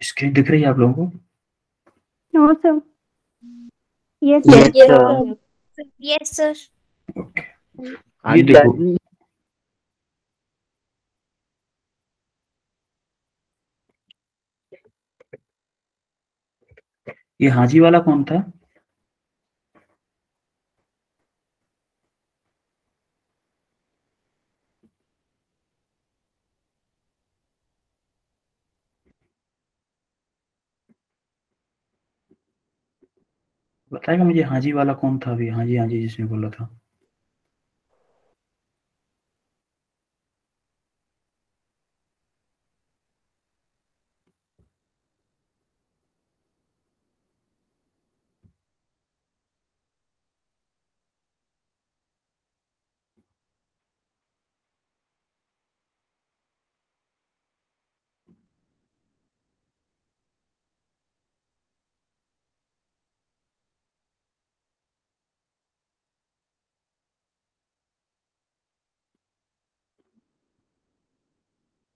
Screen दिख रही है आप लोगों को? No sir. Yes Yes, sir. sir. Yes sir. Okay, ये हाँ देखो, जी। ये हाजी वाला कौन था? बताएगा मुझे, हाजी वाला कौन था अभी? हाजी हाजी जिसने बोला था।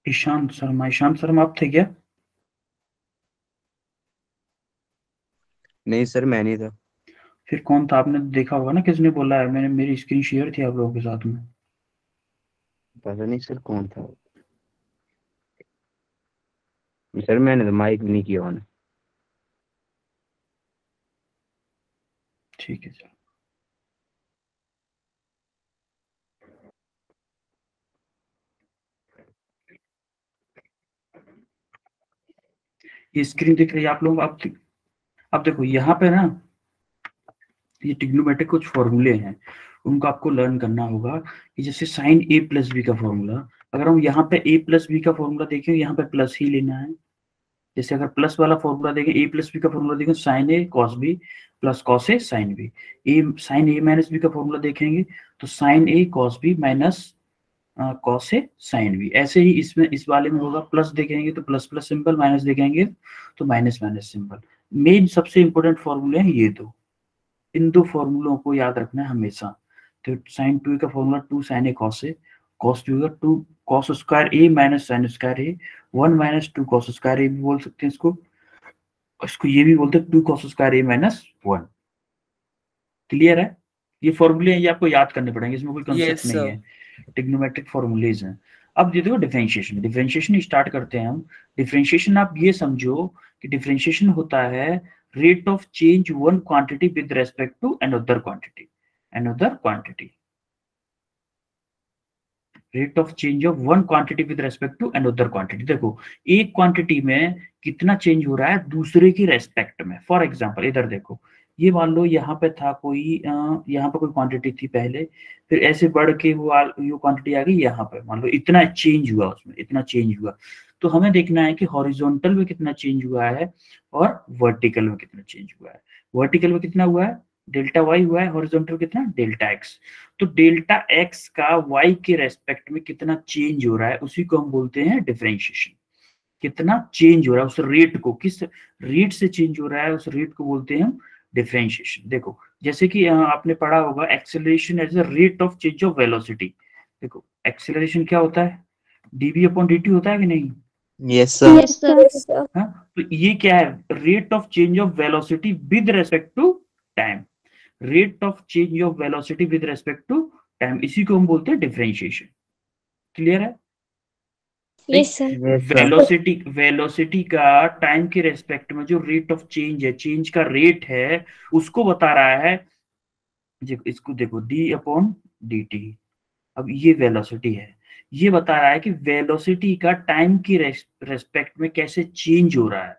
ईशांत शर्मा, ईशांत शर्मा आप थे क्या? नहीं सर, मैं नहीं था। फिर कौन था? आपने देखा होगा ना, किसने बोला है? मैंने, मेरी स्क्रीन शेयर थी आप लोगों के साथ में। पता नहीं सर कौन था। सर मैंने तो माइक भी नहीं किया ऑन। ठीक है सर। ये स्क्रीन दिख रही है आप लोगों को? अब देखो यहाँ पे ना, ये ट्रिग्नोमेट्रिक कुछ फॉर्मूले हैं, उनको आपको लर्न करना होगा। कि जैसे साइन ए प्लस बी का फॉर्मूला, अगर हम यहाँ पे ए प्लस बी का फॉर्मूला देखें, यहाँ पे प्लस ही लेना है। जैसे अगर प्लस वाला फॉर्मूला देखें, ए प्लस बी का फॉर्मूला देखें, sign A cos B plus cos A sine B. A sign A minus B का फॉर्मूला देखेंगे तो sign A cos B minus cos A sine B. ऐसे ही इसमें, इस वाले में होगा, प्लस देखेंगे तो प्लस प्लस सिंबल, माइनस देखेंगे तो माइनस माइनस सिंबल। मेन सबसे इंपॉर्टेंट फॉर्मूले हैं ये दो, इन दो फॉर्मूलों को याद रखना है हमेशा। तो साइन टू का formula two sine A cos A, cos two का two cos square A minus sine square A, one minus two cos square A भी बोल सकते हैं इसको, इसको ये भी बोलते हैं two cos square A minus one. Clear है? ये फॉर्मूले हैं, ये आपको याद करने पड़ेंगे, इसमें कोई कंसेप्ट Yes, नहीं sir. है, ट्रिग्नोमेट्रिक फॉर्मूलेज हैं। अब ये देखो डिफरेंशिएशन, डिफरेंशिएशन स्टार्ट करते हैं हम। डिफरेंशिएशन आप ये समझो कि डिफरेंशिएशन होता है rate of change one quantity with respect to another quantity, another quantity, rate of change of one quantity with respect to another quantity. देखो एक क्वांटिटी में कितना चेंज हो रहा है दूसरे के रेस्पेक्ट में। फॉर एग्जांपल इधर देखो, ये मान लो यहाँ पे था कोई, यहाँ पे कोई क्वांटिटी थी पहले, फिर ऐसे बढ़ के वो क्वांटिटी आ गई यहाँ पे, मान लो इतना चेंज हुआ, उसमें इतना चेंज हुआ। तो हमें देखना है कि हॉरिजॉन्टल में कितना चेंज हुआ है और वर्टिकल में कितना चेंज हुआ है। वर्टिकल में कितना हुआ है? डेल्टा वाई हुआ है, हॉरिजॉन्टल कितना? Delta x. तो डेल्टा एक्स का वाई के रेस्पेक्ट में कितना चेंज हो रहा है, उसी को हम बोलते हैं डिफरेंशिएशन। कितना चेंज हो रहा है, उस रेट को, किस रेट से चेंज हो रहा है, उस रेट को बोलते हैं हम डिफरेंशिएशन। देखो जैसे कि आपने पढ़ा होगा acceleration as a rate of change of velocity. देखो एक्सेलरेशन क्या होता है? डीवी अपॉन dt होता है कि नहीं? Yes sir. Yes sir. हाँ, तो ये क्या है? Rate of change of velocity with respect to time, rate of change of velocity with respect to time, इसी को हम बोलते हैं डिफरेंशिएशन। क्लियर है? Yes sir. वेलोसिटी, वेलोसिटी का टाइम के रेस्पेक्ट में जो रेट ऑफ चेंज है, चेंज का रेट है, उसको बता रहा है। इसको देखो डी अपॉन डी टी, अब ये वेलोसिटी है, ये बता रहा है कि वेलोसिटी का टाइम की रेस्पेक्ट में कैसे चेंज हो रहा है,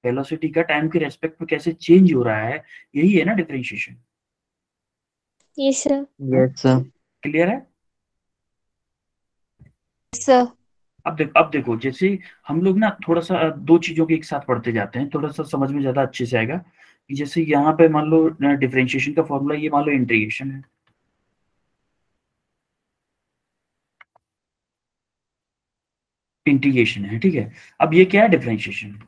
वेलोसिटी का टाइम के रेस्पेक्ट में कैसे चेंज हो रहा है, यही है ना differentiation. Yes sir. Yes sir. Clear है? सर। अब देखो जैसे हम लोग ना थोड़ा सा दो चीजों के एक साथ पढ़ते जाते हैं, थोड़ा सा समझ में ज्यादा अच्छे से आएगा। कि जैसे यहाँ पे मान लो डिफरेंशिएशन का फॉर्मूला, ये मान लो इंटीग्रेशन है, इंटीग्रेशन है, ठीक है। अब ये क्या है? डिफरेंशिएशन,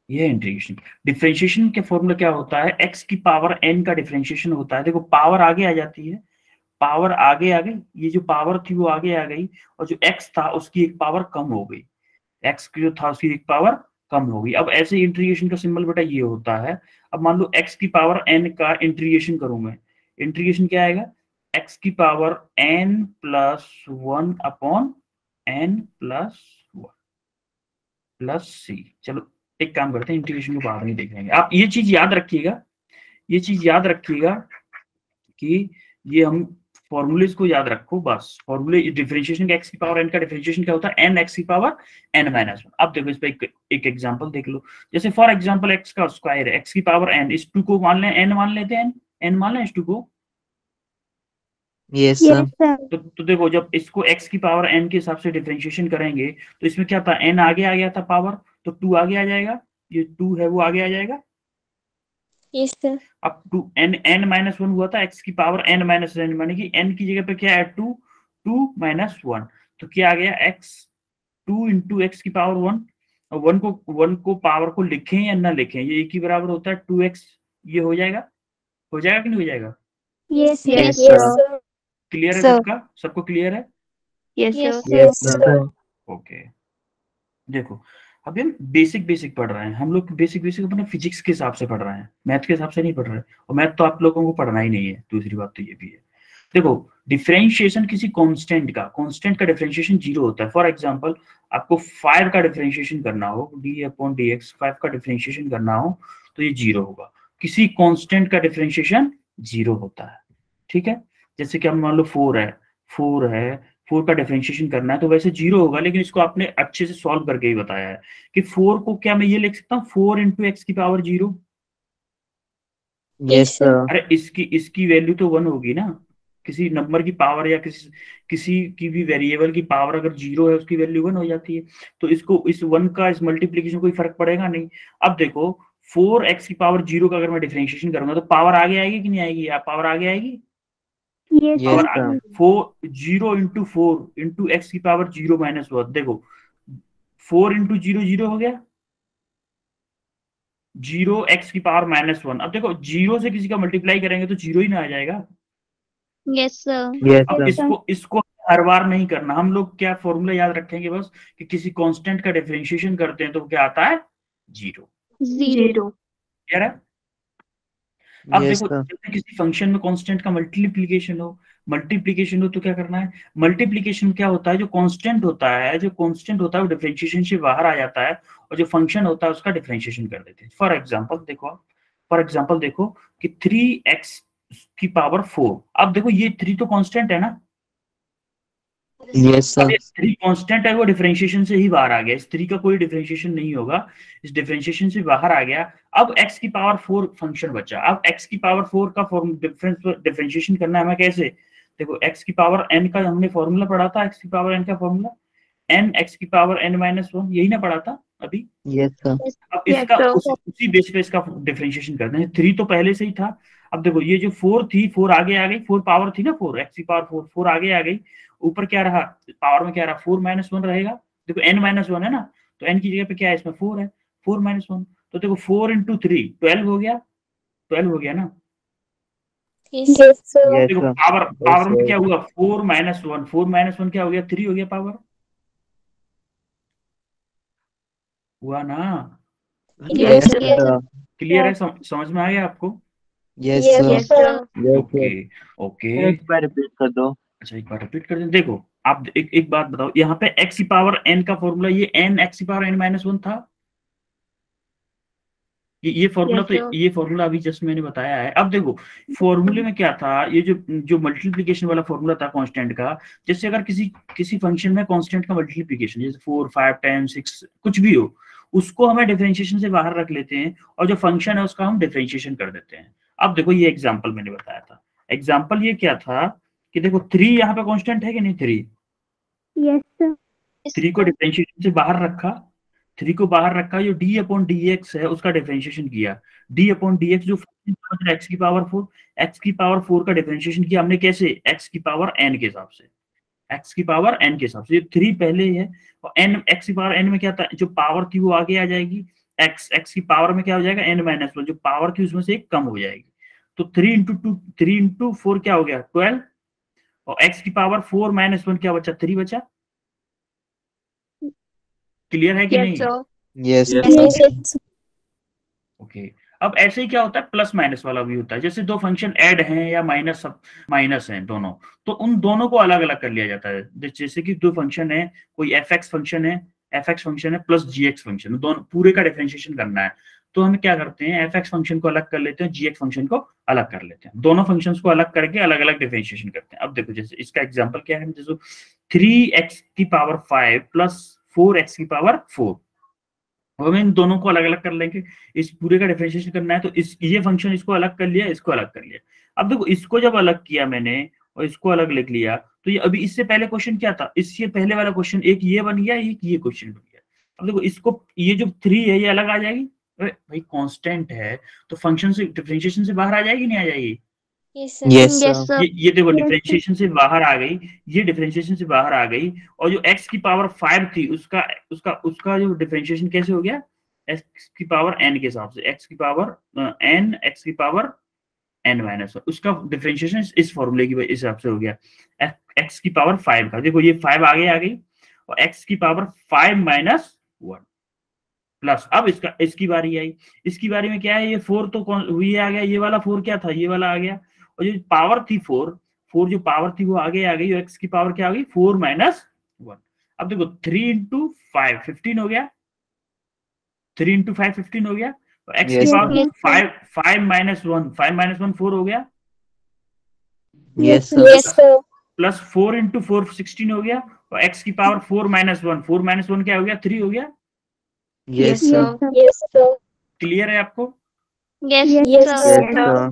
ये है इंटीग्रेशन। डिफरेंशिएशन के फॉर्मूला क्या होता है? x की पावर n का डिफरेंशिएशन होता है। देखो पावर आगे आ जाती है, पावर आगे आ गई, ये जो पावर थी वो आगे आ गई, और जो x था उसकी एक पावर कम हो गई। x की जो था उसकी एक पावर कम होगी। अब ऐसे इंटीग्रेशन का सिंबल बेटा ये होता है। अब मान लो x की पावर n का इंटीग्रेशन करूं मैं, इंटीग्रेशन क्या आएगा, x की power n plus 1 upon n plus 1 plus c। चलो एक काम करते हैं, इंटीग्रेशन को बाद में देखेंगे। आप ये चीज याद रखिएगा, ये चीज याद रखिएगा कि ये हम फॉर्मूलेस को याद रखो बस। फॉर्मूले डिफरेंशिएशन का x की पावर n का डिफरेंशिएशन क्या होता है, n x की पावर n माइनस 1। अब देखो इस पे एक एग्जांपल देख लो। जैसे फॉर एग्जांपल x का स्क्वायर है, x की पावर n, इस 2 को मान लें n, मान लेते हैं n मान लें इस 2 को। Yes yes sir. सर। तो देखो जब इसको x की पावर n के हिसाब से डिफरेंशिएशन करेंगे तो इसमें क्या था, n आगे आ गया था पावर, तो 2 आगे आ जाएगा, ये 2 है वो आगे आ जाएगा। Yes sir. अब 2 n माइनस 1 हुआ था, x की पावर n माइनस 1, माने कि n की जगह पे क्या है 2, 2 माइनस 1, तो क्या आ गया x 2 इंटू एक्स की पावर 1। और 1 को पावर को लिखें या ना लिखें, ये एक ही बराबर होता है 2x। ये हो जाएगा कि नहीं हो जाएगा? Yes yes sir. क्लियर है सर। सबका, सबको क्लियर है? Yes yes sir. Yes sir. Okay देखो अभी हम बेसिक पढ़ रहे हैं, हम लोग बेसिक अपने फिजिक्स के हिसाब से पढ़ रहे हैं, मैथ के हिसाब से नहीं पढ़ रहे, और मैथ तो आप लोगों को पढ़ना ही नहीं है। दूसरी बात तो ये भी है, देखो डिफरेंशिएशन किसी कांस्टेंट का डिफरेंशिएशन 0 होता है। फॉर एग्जांपल आपको 5 का डिफरेंशिएशन करना हो, d अपॉन dx 5 का डिफरेंशिएशन करना हो तो ये 0 होगा। किसी कांस्टेंट का डिफरेंशिएशन 0 होता है, ठीक है। जैसे कि हम मान लो 4 है, 4 का डिफरेंशिएशन करना है तो वैसे 0 होगा, लेकिन इसको आपने अच्छे से सॉल्व करके ही बताया है कि 4 को क्या मैं ये लिख सकता हूँ 4 इंटू एक्स की पावर 0। Yes sir. अरे इसकी वैल्यू तो 1 होगी ना, किसी नंबर की पावर या किसी की भी वेरिएबल की पावर अगर 0 है उसकी वैल्यू 1 हो जाती है। तो इसको इस 1 का इस मल्टीप्लीकेशन कोई फर्क पड़ेगा नहीं। अब देखो 4x की पावर 0 का अगर मैं डिफरेंशिएशन करूंगा तो पावर आगे आएगी कि नहीं आएगी, या पावर आगे आएगी? Yes yes sir. Sir. 0 into 4 into x की पावर 0 माइनस 1, देखो 4 इंटू 0 0 हो गया, 0 एक्स की पावर माइनस 1। अब देखो 0 से किसी का मल्टीप्लाई करेंगे तो 0 ही ना आ जाएगा। Yes sir. यस अब सर। इसको हर बार नहीं करना, हम लोग क्या फॉर्मूला याद रखेंगे बस कि किसी कांस्टेंट का डिफरेंशिएशन करते हैं तो क्या आता है 0। जीरो। क्लियर है? अब यस देखो सर। जैसे किसी फंक्शन में कांस्टेंट का मल्टीप्लीकेशन हो तो क्या करना है, मल्टीप्लीकेशन क्या होता है, जो कांस्टेंट होता है वो डिफरेंशिएशन से बाहर आ जाता है, और जो फंक्शन होता है उसका डिफरेंशिएशन कर देते हैं। फॉर एग्जांपल देखो कि 3x की पावर 4। अब देखो ये 3 तो कांस्टेंट है ना, यस अब सर। ये 3 कांस्टेंट है, वो डिफरेंशिएशन से ही बाहर आ गया, इस 3 का कोई डिफरेंशिएशन नहीं होगा, इस डिफरेंशिएशन से बाहर आ गया। अब x की पावर 4 फंक्शन बचा। अब x की पावर 4 का डिफरेंशिएशन करना है हमें कैसे, देखो x की पावर n का हमने फॉर्मूला पढ़ा था, x की पावर n का फॉर्मूला n x की पावर n माइनस 1, यही ना पढ़ा था अभी। Yes sir. अब Yes, इसका sir. उसी बेस पे इसका डिफरेंशिएशन करते हैं। 3 तो पहले से ही था। अब देखो ये जो 4 थी, 4 आगे आ गई, 4 पावर थी ना, 4 एक्स की पावर 4, 4 आगे आ गई, ऊपर क्या रहा पावर में, क्या रहा 4 माइनस 1 रहेगा। देखो n माइनस 1 है ना, तो n की जगह पे क्या है, इसमें 4 है, 4 माइनस 1, तो देखो 4 इंटू 3 12 हो गया, 12 हो गया ना। Yes sir. यस देखो सर। पावर में क्या हुआ 4 माइनस 1, 4 माइनस 1 क्या हो गया 3 हो गया, पावर हुआ ना। Yes yes sir. क्लियर है, समझ में आ गया आपको? Yes yes sir. Sir. Okay okay. एक बार रिपीट कर दो। अच्छा एक बार रिपीट कर दें। देखो आप एक बात बताओ, यहाँ पे x की पावर n का फॉर्मूला, ये n x की पावर n माइनस 1 था, ये फॉर्मूला, Yes, तो sir. ये फॉर्मूला अभी जस्ट मैंने बताया है। अब देखो फॉर्मूले में क्या था, ये जो मल्टीप्लिकेशन वाला फॉर्मूला था कांस्टेंट का, जैसे अगर किसी फंक्शन में कांस्टेंट का मल्टीप्लिकेशन जैसे 4 5 10 6 कुछ भी हो, उसको हमें डिफरेंशिएशन से बाहर रख लेते हैं, और जो फंक्शन है उसका हम डिफरेंशिएशन कर देते हैं। अब देखो ये एग्जाम्पल मैंने बताया था, एग्जाम्पल ये क्या था कि देखो 3 यहाँ पे कांस्टेंट है कि नहीं, 3 Yes, sir. 3 को डिफरेंशिएशन से बाहर रखा, 3 को बाहर रखा, जो d अपॉन डी एक्स है उसका डिफरेंशिएशन किया, d अपॉन डी एक्स जो एक्स की पावर 4, एक्स की पावर 4 का डिफरेंशिएशन किया हमने कैसे, x की पावर n के हिसाब से, x की पावर n के हिसाब से, ये 3 पहले है, और n x की पावर n में क्या था, जो पावर थी वो आगे आ जाएगी, x की पावर में क्या हो जाएगा n माइनस 1, जो पावर थी उसमें से एक कम हो जाएगी, तो 3 इंटू 4 क्या हो गया 12, और x की पावर 4 माइनस 1 क्या बचा 3 बचा। क्लियर है कि Yes, नहीं? sir. Yes, Yes, sir. yes, okay. अब ऐसे ही क्या होता है, प्लस माइनस वाला भी होता है। जैसे दो फंक्शन ऐड हैं या माइनस हैं दोनों, तो उन दोनों को अलग अलग कर लिया जाता है। जैसे कि दो फंक्शन है, कोई एफ एक्स फंक्शन है प्लस जी एक्स फंक्शन, दोनों पूरे का डिफरेंशिएशन करना है। तो हम क्या करते हैं, एफ एक्स फंक्शन को अलग कर लेते हैं, जी एक्स फंक्शन को अलग कर लेते हैं, दोनों फंक्शंस को अलग करके अलग अलग डिफरेंशिएशन करते हैं। अब देखो जैसे इसका एग्जांपल क्या है, जैसे 3x की पावर 5 प्लस 4x की पावर 4, हम इन दोनों को अलग अलग कर लेंगे। इस पूरे का डिफरेंशिएशन करना है, तो ये फंक्शन इसको अलग कर लिया, इसको अलग कर लिया। अब देखो इसको जब अलग किया मैंने और इसको अलग लिख लिया, तो ये अभी इससे पहले क्वेश्चन क्या था, इससे पहले वाला क्वेश्चन एक ये बन गया, एक ये क्वेश्चन बन गया। अब देखो इसको, ये जो 3 है ये अलग आ जाएगी, भाई कांस्टेंट है तो फंक्शन से डिफरेंशिएशन से बाहर आ जाएगी, नहीं आ जाएगी? yes, sir. Yes, Yes, sir. sir. ये देखो Yes, डिफरेंशिएशन से बाहर आ गई, ये डिफरेंशिएशन से बाहर आ गई। और जो x की पावर 5 थी उसका उसका उसका जो डिफरेंशिएशन कैसे हो गया, x की पावर n के हिसाब से, x की पावर n, x की पावर n माइनस, उसका डिफरेंशिएशन इस फॉर्मूले की हिसाब से हो गया, x की पावर 5 का। देखो ये 5 आगे आ गई और x की पावर 5 माइनस 1 प्लस, अब इसकी बारी आई। इसकी बारी में क्या है, ये 4 तो ये आ गया, ये वाला 4 क्या था, ये वाला आ गया। और जो पावर थी 4 जो पावर थी वो आगे आ गई, एक्स की पावर क्या आ गई, 4 माइनस 1। अब देखो 3 इंटू 5 15 हो गया, 3 इंटू 5 15 हो गया। तो एक्स की Yes, power sir. Yes, sir. 5 minus 1 4 हो गया, Yes, sir. Yes, sir. Plus 4 into 4 16 हो गया। और एक्स की पावर 4 माइनस 1 क्या हो गया, 3 हो गया। Yes, Yes, sir. sir. Yes, sir. Clear है आपको? Yes, Yes, yes, sir. sir. Yes, sir.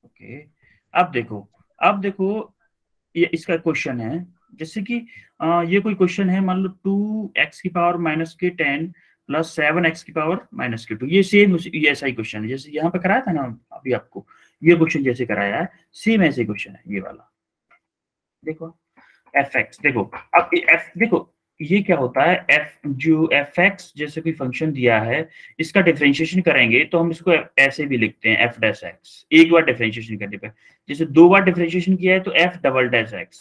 Okay. अब देखो ये इसका क्वेश्चन है, जैसे कि ये कोई क्वेश्चन है, मान लो 2x की पावर माइनस के 10 प्लस 7x की पावर माइनस के 2, ये सेम ये ऐसा ही क्वेश्चन है जैसे यहाँ पे कराया था ना अभी आपको, ये क्वेश्चन जैसे कराया है सेम ऐसे क्वेश्चन है ये वाला। देखो एफ एक्स, देखो अब एफ, देखो ये क्या होता है, जो एफ एक्स जैसे कोई फंक्शन दिया है, इसका डिफरेंशिएशन करेंगे तो हम इसको ऐसे भी लिखते हैं, एफ डैश एक्स। एक बार डिफरेंशिएशन करने पे, जैसे 2 बार डिफरेंशिएशन किया है तो एफ डबल डैश एक्स,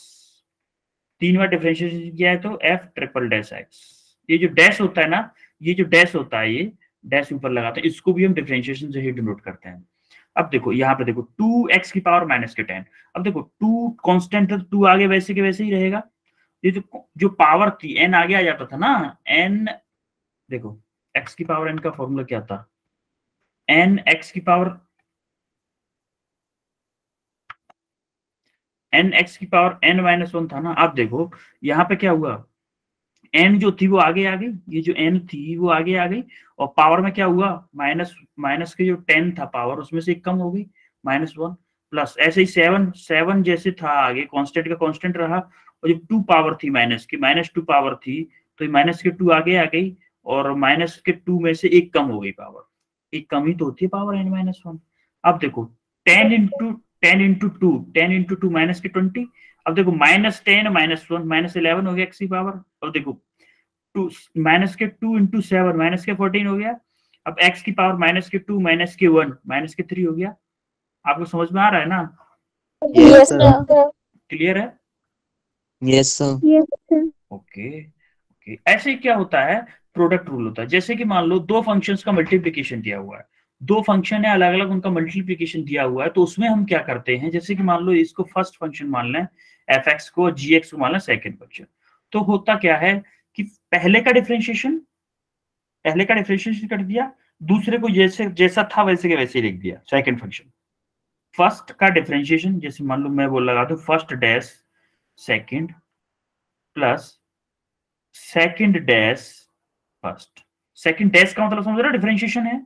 3 बार डिफरेंशिएशन किया है तो एफ ट्रिपल डैश एक्स। ये जो डैश होता है ना, ये जो डैश होता है, ये डैश ऊपर लगाते हैं, इसको भी हम डिफरेंशिएशन से ही डिनोट करते हैं। अब देखो यहाँ पे देखो 2x की पावर माइनस के 10, अब देखो 2 कांस्टेंट है, 2 आगे वैसे के वैसे ही रहेगा। ये जो पावर थी n आगे आ जाता था ना, n, देखो x की पावर n का फॉर्मूला क्या था, n x की पावर n माइनस 1 था ना। अब देखो यहाँ पे क्या हुआ, n जो थी वो आगे आ गई, ये जो n थी वो आगे आ गई, और पावर में क्या हुआ, माइनस के जो 10 था पावर, उसमें से एक कम हो गई -1, प्लस ऐसे ही 7 जैसे था आगे कांस्टेंट का कांस्टेंट रहा, और जब 2 पावर थी माइनस की, -2 पावर थी तो माइनस के 2 आगे आ गई, और माइनस के 2 में से एक कम हो गई पावर, एक कम ही तो होती है पावर n-1। अब देखो 10 इंटू टू माइनस के 20। अब देखो -10 -1 -11 हो गया x की पावर। और देखो 2 माइनस के 2 इंटू 7 माइनस के 14 हो गया। अब x की पावर -2 -1 -3 हो गया। आपको समझ में आ रहा है ना? Yes, sir. sir. क्लियर है? Yes, sir. Yes, sir. Okay okay. ऐसे क्या होता है, प्रोडक्ट रूल होता है। जैसे कि मान लो दो फंक्शंस का मल्टीप्लिकेशन दिया हुआ है, दो फंक्शन है अलग अलग, उनका मल्टीप्लिकेशन दिया हुआ है, तो उसमें हम क्या करते हैं, जैसे कि मान लो इसको फर्स्ट फंक्शन मान लें, एफ एक्स को, जी एक्स को मान लें सेकेंड फंक्शन, तो होता क्या है कि पहले का डिफरेंशिएशन कर दिया, दूसरे को जैसा था वैसे के वैसे लिख दिया, सेकेंड फंक्शन। फर्स्ट का डिफरेंशिएशन, जैसे मान लो मैं बोल लगा दूं first dash second plus second dash first. Second dash का मतलब समझ रहे हो, डिफरेंशिएशन है,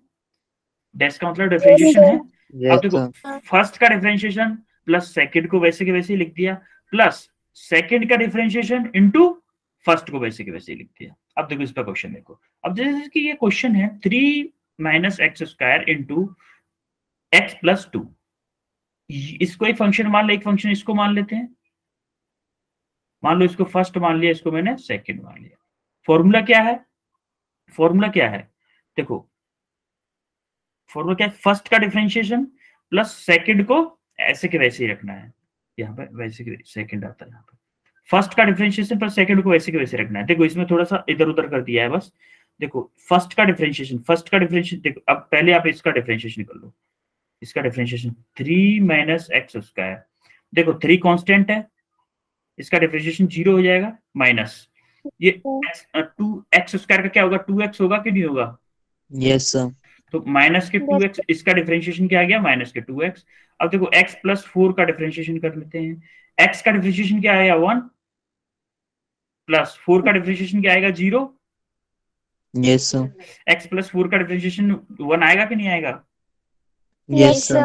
डैश का मतलब डिफरेंशिएशन है। अब Yes, देखो sir. फर्स्ट का डिफरेंशिएशन प्लस सेकंड को वैसे के वैसे ही लिख दिया, प्लस सेकंड का डिफरेंशिएशन इनटू फर्स्ट को वैसे के वैसे ही लिख दिया। अब देखो इस पर क्वेश्चन देखो, अब जैसे कि ये क्वेश्चन है 3 minus x square into x plus 2, इसको एक फंक्शन मान ले, एक फंक्शन इसको मान लेते हैं, मान लो इसको फर्स्ट मान लिया, इसको मैंने सेकंड मान लिया। फॉर्मूला क्या है, देखो फॉर्मूला क्या है, फर्स्ट का डिफरेंशिएशन प्लस सेकंड को ऐसे के वैसे ही रखना है, यहाँ पे वैसे के सेकंड आता है यहाँ पे, फर्स्ट का डिफरेंशिएशन प्लस सेकंड को वैसे के वैसे रखना है। देखो इसमें थोड़ा सा इधर उधर कर दिया है बस। देखो फर्स्ट का डिफरेंशिएशन देखो, अब पहले आप इसका डिफरेंशिएशन कर लो। इसका डिफरेंशिएशन 3 माइनस एक्स स्क्वायर, देखो 3 कांस्टेंट है, इसका डिफरेंशिएशन 0 हो जाएगा, माइनस ये 2x स्क्वायर का क्या होगा, 2x होगा कि नहीं होगा? Yes, sir. तो माइनस के 2x, इसका डिफरेंशिएशन क्या आ गया, माइनस के 2x। अब देखो x प्लस 4 का डिफरेंशिएशन कर लेते हैं। x का डिफरेंशिएशन क्या आएगा, 1 प्लस 4 का डिफरेंशिएशन क्या आएगा, 0। Yes, sir. x प्लस 4 का डिफरेंशिएशन 1 आएगा कि नहीं आएगा? Yes, sir.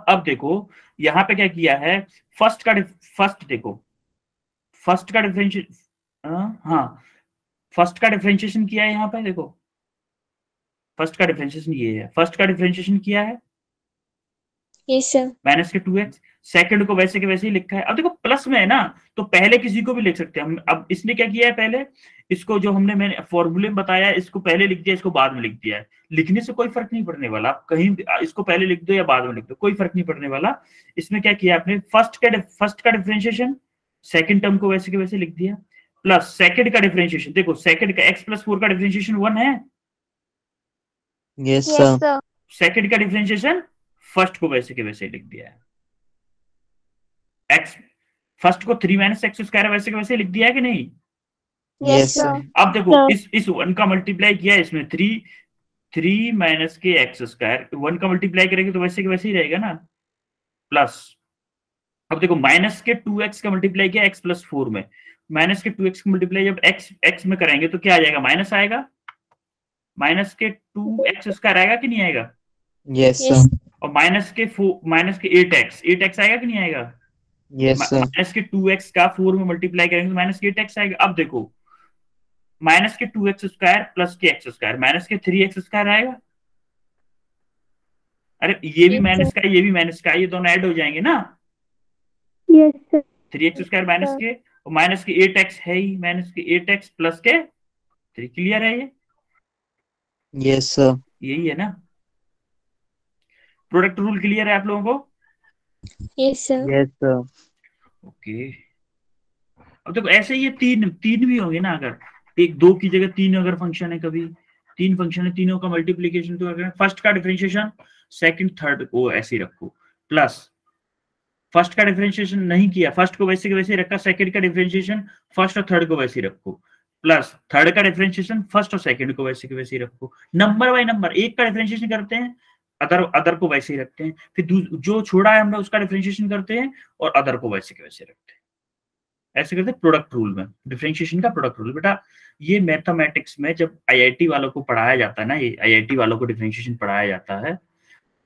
अब देखो यहाँ पे क्या किया है, फर्स्ट देखो, फर्स्ट का डिफरेंशिएशन, हाँ फर्स्ट का डिफरेंशिएशन किया है यहाँ पे, देखो फर्स्ट का डिफरेंशिएशन ये है, फर्स्ट का डिफरेंशिएशन किया है Yes, sir. माइनस के 2x, सेकंड को वैसे के वैसे ही लिखा है। अब देखो प्लस में है ना, तो पहले किसी को भी लिख सकते हैं हम। अब इसने क्या किया है, पहले इसको जो मैंने फॉर्मूले में बताया, इसको पहले लिख दिया, इसको बाद में लिख दिया है। लिखने से कोई फर्क नहीं पड़ने वाला, आप कहीं इसको पहले लिख दो या बाद में लिख दो, कोई फर्क नहीं पड़ने वाला। इसमें क्या किया आपने, फर्स्ट का डिफरेंशिएशन सेकंड टर्म को वैसे के वैसे लिख दिया, प्लस सेकंड का डिफरेंशिएशन, देखो सेकंड का x प्लस 4 का डिफरेंशिएशन 1 है, Yes, Yes, sir. sir. Second का डिफरेंशिएशन फर्स्ट को वैसे के वैसे लिख दिया है। x फर्स्ट को 3 माइनस एक्स स्क्वायर वैसे के वैसे लिख दिया है कि नहीं? Yes, Yes, sir. sir. अब देखो इस 1 का मल्टीप्लाई किया है इसमें, 3 माइनस के एक्स स्क्वायर, 1 का मल्टीप्लाई करेंगे तो वैसे के वैसे ही रहेगा ना, प्लस अब देखो माइनस के 2x का मल्टीप्लाई किया x प्लस 4 में, माइनस के 2x का मल्टीप्लाई जब x में करेंगे तो क्या आ जाएगा, माइनस आएगा, माइनस के 2x स्क्वायर आएगा कि नहीं आएगा? Yes, Yes. sir. और माइनस के 8x आएगा कि नहीं आएगा? Yes, sir. माइनस के 2x का 4 में मल्टीप्लाई करेंगे तो माइनस के 8x आएगा। अब देखो माइनस के 2x स्क्वायर प्लस के x स्क्वायर, माइनस के 3x स्क्वायर आएगा। अरे ये भी Yes, माइनस का है, ये भी माइनस का है, ये दोनों ऐड हो जाएंगे ना। Yes, sir. 3x square minus के, और माइनस के 8x है ही, माइनस के 8x प्लस के 3, क्लियर है ये? Yes, sir. यही है ना, प्रोडक्ट रूल क्लियर है आप लोगों को? Yes, sir. Yes, sir. Okay. अब देखो ऐसे ये तीन भी होंगे ना, अगर 1 2 की जगह 3 अगर फंक्शन है, कभी 3 फंक्शन है, तीनों का मल्टीप्लीकेशन, तो अगर फर्स्ट का डिफरेंशिएशन सेकंड थर्ड को ऐसे ही रखो, प्लस फर्स्ट का डिफरेंशिएशन नहीं किया, फर्स्ट को वैसे के वैसे रखा, सेकंड का डिफरेंशिएशन फर्स्ट और थर्ड को वैसे ही रखो, प्लस थर्ड का डिफरेंशिएशन फर्स्ट और सेकंड को वैसे के वैसे ही रखो, नंबर बाय नंबर, एक का डिफरेंशिएशन करते हैं, अदर को वैसे ही रखते हैं, फिर जो छोड़ा है हमने उसका डिफरेंशिएशन करते हैं और अदर को वैसे के वैसे रखते हैं। ऐसे करते हैं प्रोडक्ट रूल में, डिफरेंशिएशन का प्रोडक्ट रूल। बेटा ये मैथमेटिक्स में जब आईआईटी वालों को पढ़ाया जाता है ना, ये आईआईटी वालों को डिफरेंशिएशन पढ़ाया जाता है,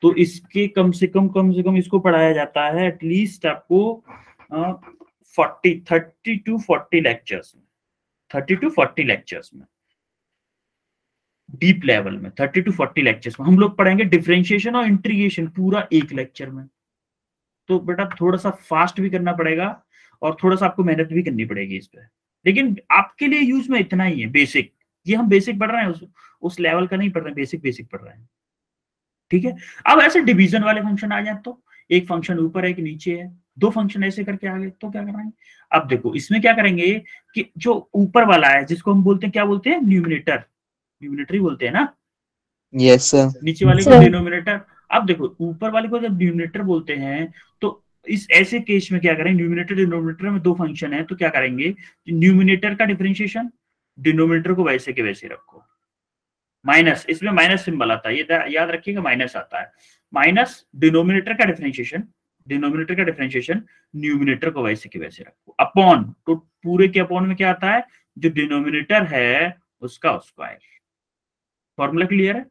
तो इसके कम से कम इसको पढ़ाया जाता है एटलीस्ट आपको 30 to 40 लेक्चर्स में, 30 to 40 लेक्चर्स में, डीप लेवल में 30 to 40 लेक्चर्स में हम लोग पढ़ेंगे डिफरेंशिएशन और इंटीग्रेशन पूरा एक लेक्चर में। तो बेटा थोड़ा सा फास्ट भी करना पड़ेगा और थोड़ा सा आपको मेहनत भी करनी पड़ेगी इस पे, लेकिन आपके लिए यूज में इतना ही है, बेसिक। ये हम बेसिक पढ़ रहे हैं, उस लेवल का नहीं पढ़ रहे, बेसिक पढ़ रहे हैं, ठीक है। अब ऐसे डिवीजन वाले फंक्शन आ जाए, तो एक फंक्शन ऊपर है एक नीचे है, 2 फंक्शन ऐसे करके आ गए, तो क्या कराएंगे? अब देखो इसमें क्या करेंगे कि जो ऊपर वाला है जिसको हम बोलते हैं, क्या बोलते हैं, न्यूमिनेटर ही बोलते हैं ना, Yes, sir. नीचे वाले को डिनोमिनेटर। अब देखो ऊपर वाले को जब न्यूमिनेटर बोलते हैं, तो इस ऐसे केस में क्या करें, न्यूमिनेटर डिनोमिनेटर में 2 फंक्शन है, तो क्या करेंगे, न्यूमिनेटर का डिफरेंशिएशन डिनोमिनेटर को वैसे के वैसे रखो, माइनस, इसमें माइनस सिंबल आता है, ये याद रखिएगा, माइनस आता है, माइनस डिनोमिनेटर का डिफरेंशिएशन न्यूमिनेटर को वैसे के वैसे रखो, अपॉन, तो पूरे के अपॉन में क्या आता है, जो डिनोमिनेटर है उसका स्क्वायर। फॉर्मूला क्लियर है?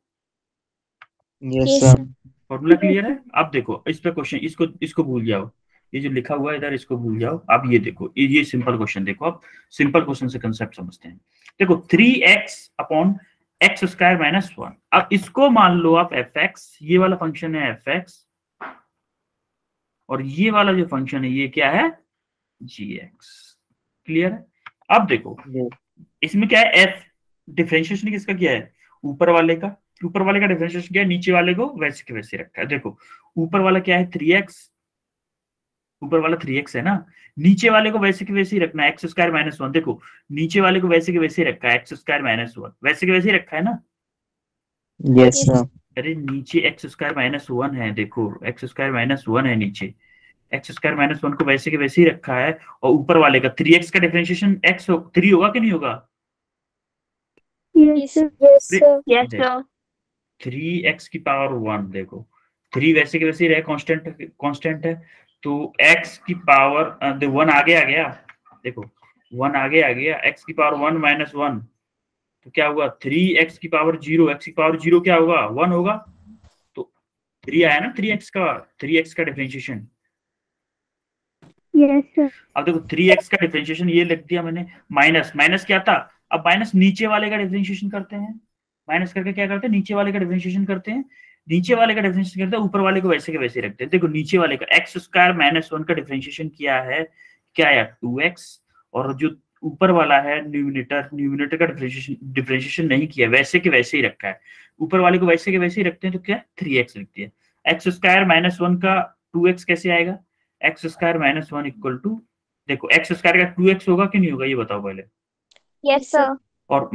Yes, Yes, sir. sir. Formula clear है? अब देखो इस पे क्वेश्चन, इसको भूल जाओ, ये जो लिखा हुआ है इधर इसको भूल जाओ। अब ये देखो, ये सिंपल क्वेश्चन देखो, अब सिंपल क्वेश्चन से कंसेप्ट समझते हैं। देखो 3x upon x square minus 1, अब इसको मान लो आप fx, ये वाला फंक्शन है fx, और ये वाला जो फंक्शन है ये क्या है, gx। क्लियर है? अब देखो इसमें क्या है, f डिफरेंशिएशन किसका किया है, ऊपर वाले का डिफरेंशिएशन क्या है, नीचे वाले को वैसे के वैसे रखा है। देखो ऊपर वाला क्या है 3x, ऊपर वाला 3x है ना, नीचे वाले को वैसे के वैसे ही रखना है, x² - 1। देखो नीचे वाले को वैसे के वैसे ही रखा है, x² - 1 वैसे के वैसे ही रखा है ना। Yes, sir. अरे नीचे x² - 1 है, देखो x² - 1 है नीचे, x² - 1 को वैसे के वैसे ही रखा है, और ऊपर वाले का 3x का डिफरेंशिएशन 3 होगा कि नहीं होगा? Yes, sir. Yes, sir. Yes, देखो sir. 3x की पावर 1, देखो 3 वैसे के वैसे ही रहे, कांस्टेंट है, तो x की पावर 1 आगे आ गया, देखो 1 आगे आ गया, x की पावर 1 - 1, तो क्या हुआ 3x की पावर 0, x की पावर 0 क्या होगा 1 होगा, तो 3 आया ना 3x का डिफरेंशिएशन। Yes, sir. अब देखो 3x का डिफरेंशिएशन ये लिख दिया मैंने, माइनस क्या था, अब माइनस नीचे वाले का डिफरेंशिएशन करते हैं, माइनस करके क्या करते हैं, नीचे वाले का डिफरेंशिएशन करते हैं, नीचे वाले का डिफरेंशिएशन करते हैं, ऊपर वाले को वैसे के वैसे रखते हैं। देखो नीचे वाले का x² - 1 का डिफरेंशिएशन किया है, क्या आया 2x, और जो ऊपर वाला है न्यूमिनेटर का डिफरेंशिएशन नहीं किया, वैसे के वैसे ही रखा है, ऊपर वाले को वैसे के वैसे ही रखते हैं, तो क्या 3x लिख दिया। x² - 1 का 2x कैसे आएगा, x² - 1 इक्वल टू, देखो x² का 2x होगा कि नहीं होगा, ये बताओ पहले। Yes, sir. और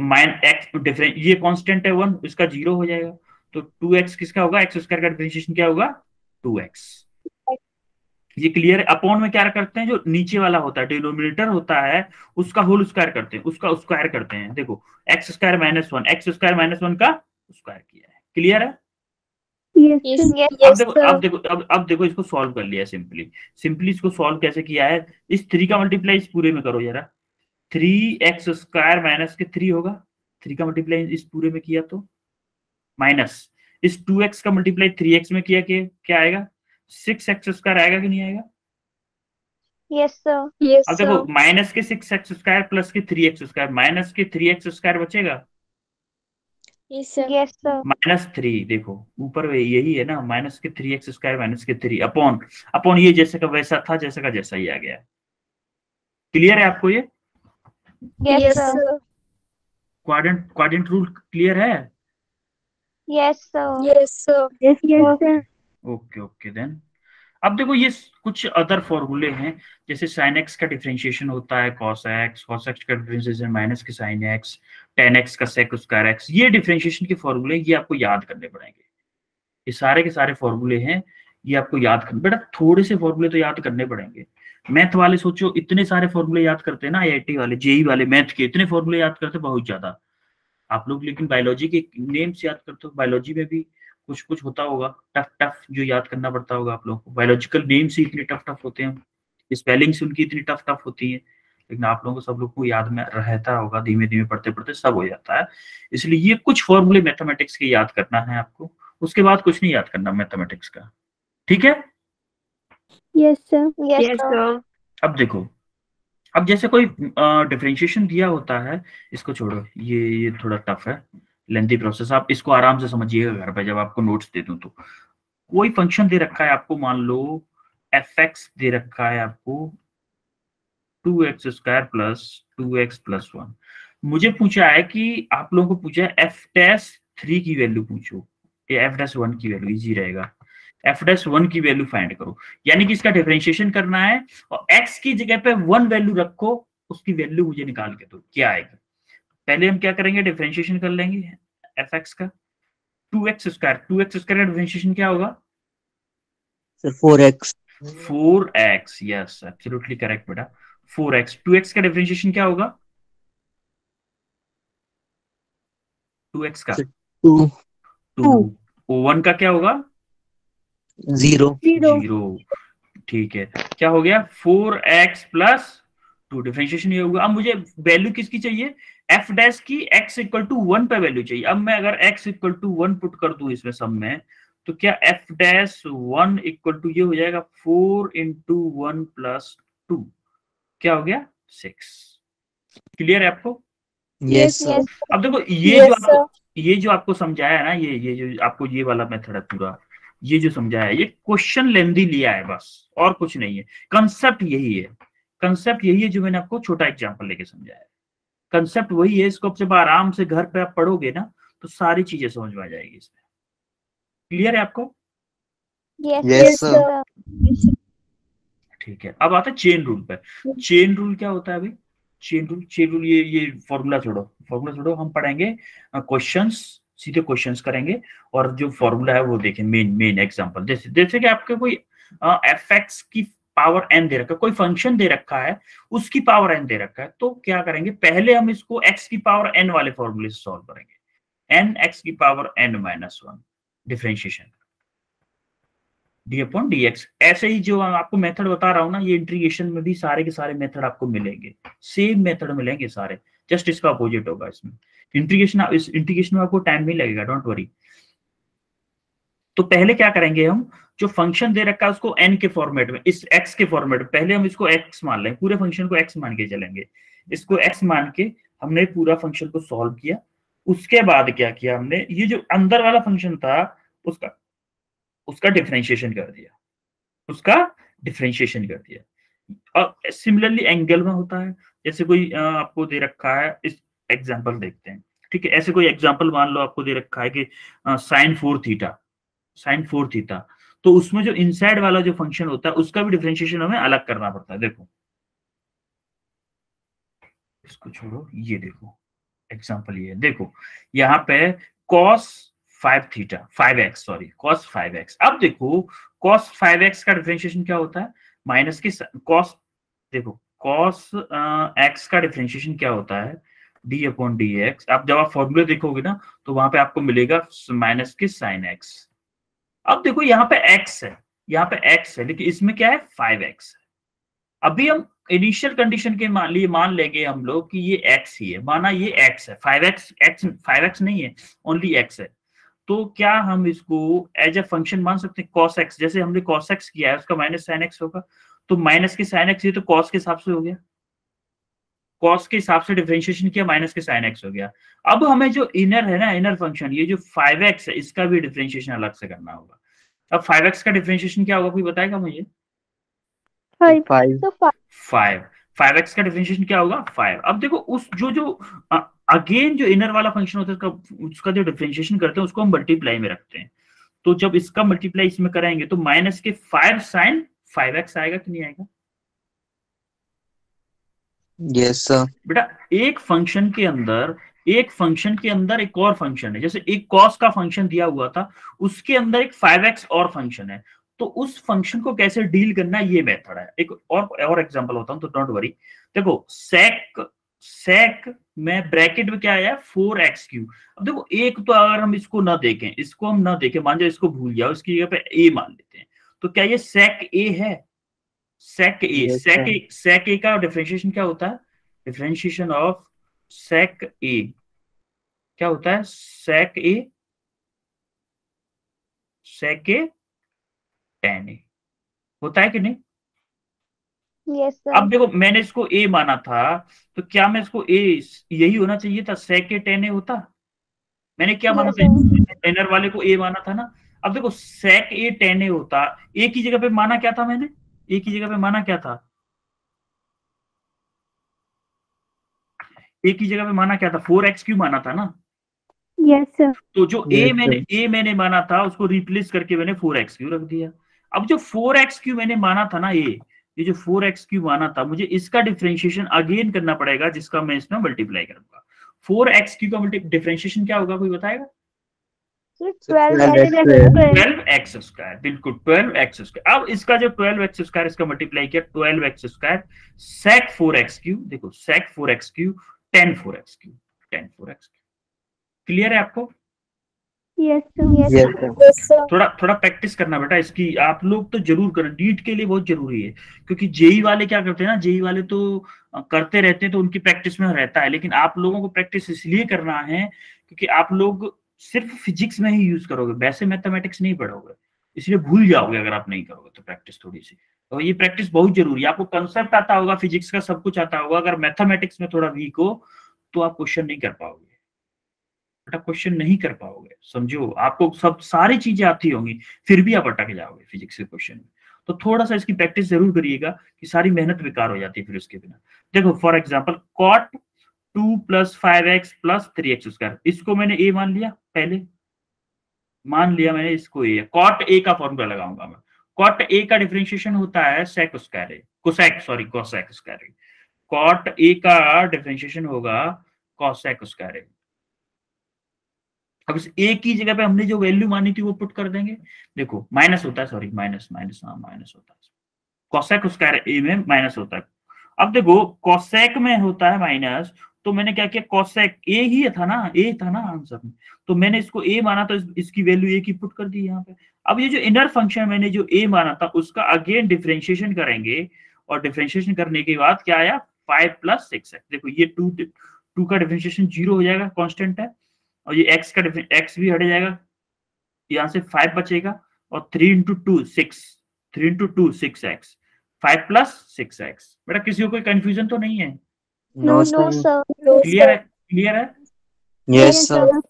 x डिफरेंस ये कांस्टेंट है 1, इसका 0 हो जाएगा, तो 2x किसका होगा, x² का डिफरेंशिएशन क्या होगा 2x। ये क्लियर है। अपॉन में क्या करते हैं, जो नीचे वाला होता है डिनोमिनेटर होता है उसका होल स्क्वायर करते हैं, उसका स्क्वायर करते हैं। देखो x² - 1 x² - 1 का स्क्वायर किया है, क्लियर है। Yes, Yes, sir. yes, अब देखो sir. अब देखो इसको सॉल्व कर लिया सिंपली इसको सॉल्व कैसे किया है, इस 3 का मल्टीप्लाई इस पूरे में करो जरा, 3x² - 3 होगा, 3 का मल्टीप्लाई इस पूरे में किया तो माइनस इस 2x का मल्टीप्लाई 3x में किया कि क्या आएगा 6x² आएगा कि नहीं आएगा। Yes, sir. Yes, अब sir. देखो माइनस के 6x² प्लस के 3x², माइनस के 3x² बचेगा, Yes, sir. Yes, sir. -3, देखो ऊपर में यही है ना, माइनस के 3x² - के 3 अपॉन ये जैसे का वैसा था, जैसा का जैसा ही आ गया। क्लियर है आपको ये Yes, Yes, sir. sir. Quadrant rule clear है। Yes, sir. Yes, sir. Yes, yes, sir. Okay then अब देखो ये कुछ अदर फॉर्मूले हैं, जैसे sin x का डिफरेंशिएशन होता है cos x का डिफरेंशिएशन माइनस के sin x, tan x का sec स्क्वायर x, ये डिफरेंशिएशन के फॉर्मूले ये आपको याद करने पड़ेंगे। ये सारे के सारे फॉर्मूले हैं, ये आपको याद करने, बेटा थोड़े से फॉर्मूले तो याद करने पड़ेंगे। मैथ वाले सोचो इतने सारे फॉर्मूले याद करते हैं ना, IIT वाले जेई वाले मैथ के इतने फॉर्मूले याद करते बहुत ज्यादा आप लोग, लेकिन बायोलॉजी के नेम्स याद करते हो, बायोलॉजी में भी कुछ कुछ होता होगा टफ जो याद करना पड़ता होगा आप लोगों को, बायोलॉजिकल नेम्स ही इतने टफ होते हैं, स्पेलिंग्स उनकी इतनी टफ होती है, लेकिन आप लोगों को सब लोग को याद में रहता होगा, धीमे धीमे पढ़ते पढ़ते सब हो जाता है। इसलिए ये कुछ फॉर्मूले मैथमेटिक्स के याद करना है आपको, उसके बाद कुछ नहीं याद करना मैथमेटिक्स का, ठीक है। Yes, sir. Yes, Yes, sir. sir. अब देखो, अब जैसे कोई डिफरेंशिएशन दिया होता है, इसको छोड़ो, ये थोड़ा टफ है, लेंथी प्रोसेस, आप इसको आराम से समझिएगा घर पे जब आपको नोट्स दे दूं तो। कोई फंक्शन दे रखा है आपको, मान लो fx दे रखा है आपको 2x² प्लस 2x प्लस 1, मुझे पूछा है कि आप लोगों को पूछा है f'3 की वैल्यू पूछो, ये f'1 की वैल्यू इजी रहेगा, f'1 की वैल्यू फाइंड करो, यानी कि इसका डिफरेंशिएशन करना है और x की जगह पे 1 वैल्यू रखो, उसकी वैल्यू मुझे निकाल के दो क्या आएगी। पहले हम क्या करेंगे, डिफरेंशिएशन कर लेंगे fx का 2x² का डिफरेंशिएशन क्या होगा Sir, 4x. 4x, yes absolutely correct बेटा 4x। 2x का डिफरेंशिएशन क्या होगा 2x का Sir, 2. 2 1 का क्या होगा 0. 0, ठीक है, क्या हो गया 4x प्लस 2, डिफरेंशिएशन ये होगा। अब मुझे वैल्यू किसकी चाहिए, f डैश की x इक्वल टू 1 पे वैल्यू चाहिए। अब मैं अगर x इक्वल टू 1 पुट कर दूं इसमें सब में, तो क्या f डैश 1 इक्वल टू ये हो जाएगा 4 इंटू 1 प्लस 2, क्या हो गया 6। क्लियर है आपको। Yes, sir. Yes, अब देखो ये जो आपको समझाया है ना, ये जो आपको ये वाला मेथड है पूरा, ये जो समझाया है, ये क्वेश्चन लेंदी लिया है बस, और कुछ नहीं है। कंसेप्ट यही है जो मैंने आपको छोटा एग्जांपल लेके समझाया है, कंसेप्ट वही है। इसको जब आराम से घर पे आप पढ़ोगे ना तो सारी चीजें समझ में आ जाएगी इसमें। क्लियर है आपको। yes, Yes, sir. sir. ठीक है, अब आता है चेन रूल पे। चेन रूल क्या होता है भाई? चेन रूल ये फॉर्मूला छोड़ो, हम पढ़ेंगे क्वेश्चंस, सीधे क्वेश्चंस करेंगे और जो फॉर्मूला है वो देखें। मेन एग्जांपल, जैसे कि आपके कोई एफ एक्स की पावर एन दे रखा है, कोई फंक्शन दे रखा है, उसकी पावर एन दे रखा है, तो क्या करेंगे, पहले हम इसको एक्स की पावर एन वाले फॉर्मूले से सॉल्व करेंगे। एन एक्स की power n minus one, differentiation d upon d x. ऐसे ही जो आपको मेथड बता रहा हूं ना, ये इंटीग्रेशन में भी सारे के सारे मेथड आपको मिलेंगे, सेम मेथड मिलेंगे सारे, जस्ट इसका अपोजिट होगा इसमें। इस इंटीग्रेशन में आपको टाइम नहीं लगेगा, डोंट वरी। तो पहले क्या करेंगे, हम जो फंक्शन दे रखा है उसको एन के फॉर्मेट में, इस एक्स के फॉर्मेट में, पहले हम इसको एक्स मान लें, पूरे फंक्शन को एक्स मान के चलेंगे। इसको एक्स मान के हमने पूरा फंक्शन को सॉल्व किया। उसके बाद क्या किया हमने, ये जो अंदर वाला फंक्शन था उसका डिफरेंशिएशन कर दिया, और सिमिलरली एंगल में होता है। जैसे कोई आपको दे रखा है, इस एग्जांपल देखते हैं, ठीक है। ऐसे कोई एग्जांपल मान लो आपको दे रखा है कि साइन 4 थीटा, तो उसमें जो इनसाइड वाला जो फंक्शन होता है उसका भी डिफरेंशिएशन हमें अलग करना पड़ता है। देखो, इसको छोड़ो, ये देखो एग्जांपल, ये देखो यहाँ पे cos 5x। अब देखो cos 5x का डिफरेंशिएशन क्या होता है, माइनस की cos, देखो cos x का डिफरेंशिएशन क्या होता है, d अपॉन डी एक्स। अब जब आप फॉर्मूले देखोगे ना, तो वहां पे आपको मिलेगा माइनस की साइन x। अब देखो यहाँ पे x है, लेकिन इसमें क्या है, 5x है। अभी हम इनिशियल कंडीशन के लिए मान लेंगे हम लोग कि ये x ही है, माना ये x है, 5x नहीं है, ओनली x है। तो क्या हम इसको एज ए फंक्शन मान सकते हैं cos x, जैसे हमने cos x किया है उसका माइनस sin x होगा, तो माइनस के sin x, ये तो cos के हिसाब से हो गया, cos के हिसाब से डिफरेंशिएशन किया, माइनस के sin x हो गया। अब हमें जो इनर है ना, इनर फंक्शन, ये जो 5x है, इसका भी डिफरेंशिएशन अलग से करना होगा। अब 5x का डिफरेंशिएशन क्या होगा, कोई बताएगा मुझे? 5x का डिफरेंशिएशन क्या होगा, 5। अब देखो उस जो अगेन जो इनर वाला फंक्शन होता है उसका जो डिफरेंशिएशन करते हैं उसको हम मल्टीप्लाई में रखते हैं। तो जब इसका मल्टीप्लाई इसमें कराएंगे तो माइनस के 5 sin 5x आएगा कि नहीं आएगा? Yes sir. बेटा एक फंक्शन के अंदर एक और फंक्शन है, जैसे एक cos का फंक्शन दिया हुआ था, उसके अंदर एक 5x और फंक्शन है, तो उस फंक्शन को कैसे डील करना है, ये मेथड है। एक और एग्जांपल होता हूं, तो डोंट वरी। देखो sec में ब्रैकेट में क्या आया, 4x3। अब देखो एक तो अगर हम इसको ना देखें, मान जाओ इसको भूल जाओ, इसकी जगह पे a मान लेते हैं, तो क्या ये sec a है? sec a का डिफरेंशिएशन क्या होता है, डिफरेंशिएशन ऑफ sec a क्या होता है, sec a tan a होता है कि नहीं? Yes, sir. अब देखो मैंने इसको a माना था, तो क्या मैं इसको a यही होना चाहिए था, sec a tan a होता? मैंने क्या माना था, इनर वाले को a माना था ना। अब देखो sec a tan a होता, a की जगह पे माना क्या था मैंने, a की जगह पे माना क्या था, a की जगह पे माना क्या था, 4x3 माना था ना। Yes sir. तो जो a मैंने माना था उसको रिप्लेस करके मैंने 4x3 रख दिया। अब जो 4x3 मैंने माना था ना, ये जो 4x3 माना था, मुझे इसका डिफरेंशिएशन अगेन करना पड़ेगा, जिसका मैं इसमें मल्टीप्लाई करूंगा। 4x3 का डिफरेंशिएशन क्या होगा, कोई बताएगा? 12x², बिल्कुल 12x²। अब इसका जो 12x², इसका मल्टीप्लाई किया 12x², sec 4x3, देखो sec 4x3 tan 4x3। Clear है आपको? Yes sir. Yes sir. थोड़ा प्रैक्टिस करना बेटा इसकी, आप लोग तो जरूर करें, नीट के लिए बहुत जरूरी है। क्योंकि जेई वाले क्या करते हैं ना, जेई वाले तो करते रहते हैं, तो उनकी प्रैक्टिस में रहता है, लेकिन आप लोगों को प्रैक्टिस इसलिए करना है क्योंकि आप लोग सिर्फ फिजिक्स में ही यूज करोगे, वैसे मैथमेटिक्स नहीं पढ़ोगे, इसलिए भूल जाओगे अगर आप नहीं करोगे। तो प्रैक्टिस थोड़ी सी, तो ये प्रैक्टिस बहुत जरूरी है। आपको कंसेप्ट आता होगा, फिजिक्स का सब कुछ आता होगा, अगर मैथमेटिक्स में थोड़ा वीक हो तो आप क्वेश्चन नहीं कर पाओगे बेटा, क्वेश्चन नहीं कर पाओगे, समझो। आपको सब सारी चीजें आती होंगी, फिर भी आप अटक जाओगे फिजिक्स के क्वेश्चन में। तो थोड़ा सा इसकी प्रैक्टिस जरूर करिएगा, कि सारी मेहनत बेकार हो जाती है फिर उसके बिना। देखो for example cot 2 + 5x + 3x², इसको मैंने a मान लिया, पहले मान लिया मैंने इसको a। cot a का फॉर्मूला लगाऊंगा मैं, कॉट ए का डिफरेंशिएशन होता है sec square a, cosec square a. Cot a का डिफरेंशिएशन होगा कोसेक स्क्वायर ए। अब इस ए की जगह पे हमने जो वैल्यू मानी थी वो पुट कर देंगे। देखो माइनस होता है, सॉरी माइनस माइनस माइनस होता है, कोसेक स्क्वायर ए में माइनस होता है। अब देखो कोसेक में होता है माइनस, तो मैंने क्या किया, कोसेक ए ही था ना, ए था ना आंसर में, तो मैंने इसको ए माना, तो इसकी वैल्यू ए की पुट कर दी यहाँ पे। अब ये जो इनर फंक्शन मैंने जो ए माना था उसका अगेन डिफरेंशिएशन करेंगे, और डिफरेंशिएशन करने के बाद क्या आया 5 + 6x। देखो ये 2 का डिफरेंशिएशन 0 हो जाएगा, कांस्टेंट है, और ये x का x भी हट जाएगा, यहाँ से 5 बचेगा, और 3 × 2 6, 3 × 2 6x, 5 + 6x। बेटा किसी को कोई कंफ्यूजन तो नहीं है? No, No, sir. sir. Clear है? क्लियर है? Yes, sir.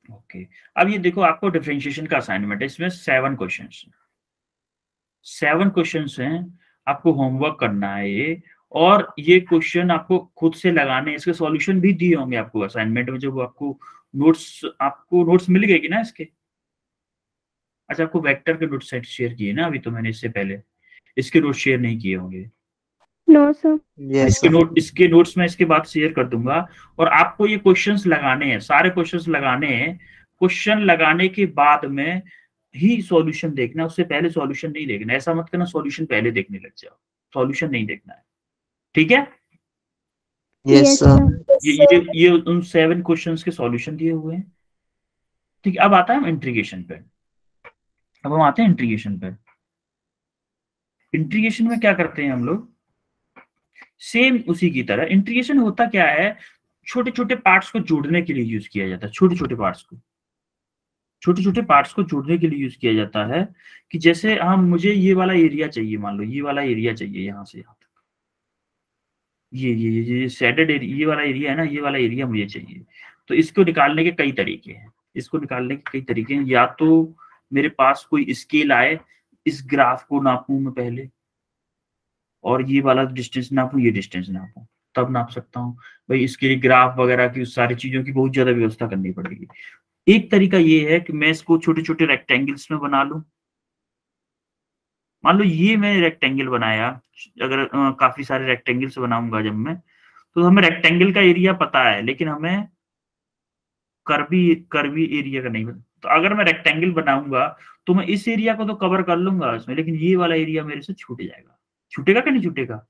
ओके। अब ये देखो आपको डिफरेंशिएशन का असाइनमेंट है, इसमें 7 क्वेश्चंस हैं, 7 क्वेश्चंस हैं, आपको होमवर्क करना है ये, और ये क्वेश्चन आपको खुद से लगाने, इसके सॉल्यूशन भी दिए होंगे आपको असाइनमेंट में, जब आपको नोट्स मिल गए कि ना इसके। अच्छा, आपको वेक्टर के नोट्स शेयर किए ना अभी, तो मैंने इससे पहले इसके नोट्स शेयर नहीं किए होंगे। No, sir. Yes, इसके sir. इसके नोट्स मैं इसके बाद शेयर कर दूंगा, और आपको ये क्वेश्चंस लगाने हैं, सारे क्वेश्चंस लगाने हैं। क्वेश्चन लगाने के बाद में ही सॉल्यूशन देखना, उससे पहले सॉल्यूशन नहीं देखना। ऐसा मत करना सॉल्यूशन पहले देखने लग जाओ, सॉल्यूशन नहीं देखना है, ठीक है? Yes, sir. ये उन 7 क्वेश्चंस के सॉल्यूशन दिए हुए हैं, ठीक है? अब आता है हम इंटीग्रेशन पे। अब हम आते हैं इंटीग्रेशन पे। इंटीग्रेशन में क्या करते हैं हम लोग, सेम उसी की तरह। इंटीग्रेशन होता क्या है, छोटे छोटे पार्ट्स को जोड़ने के लिए यूज किया जाता है, छोटे छोटे पार्ट्स को जोड़ने के लिए यूज किया जाता है। कि जैसे हम, मुझे ये वाला एरिया चाहिए, मान लो ये वाला एरिया चाहिए, यहाँ से यहाँ तक, ये शेडेड एरिया, ये वाला एरिया है ना, ये वाला एरिया मुझे चाहिए। तो इसको निकालने के कई तरीके हैं, या तो मेरे पास कोई स्केल आए, इस ग्राफ को नापूं मैं पहले, और ये वाला डिस्टेंस नापूं, ये डिस्टेंस नापूं, तब नाप सकता हूँ। भाई इसके लिए ग्राफ वगैरह की, उस सारी चीजों की बहुत ज्यादा व्यवस्था करनी पड़ेगी। एक तरीका ये है कि मैं इसको छोटे छोटे रेक्टेंगल्स में बना लूं। मान लो ये मैं रेक्टेंगल बनाया, अगर काफी सारे रेक्टेंगल्स बनाऊंगा जब मैं, तो हमें रेक्टेंगल का एरिया पता है, लेकिन हमें कर्वी एरिया का नहीं पता। तो अगर मैं रेक्टेंगल बनाऊंगा तो मैं इस एरिया को तो कवर कर लूंगा इसमें, लेकिन ये वाला एरिया मेरे से छूट जाएगा। छूटेगा कि नहीं छूटेगा?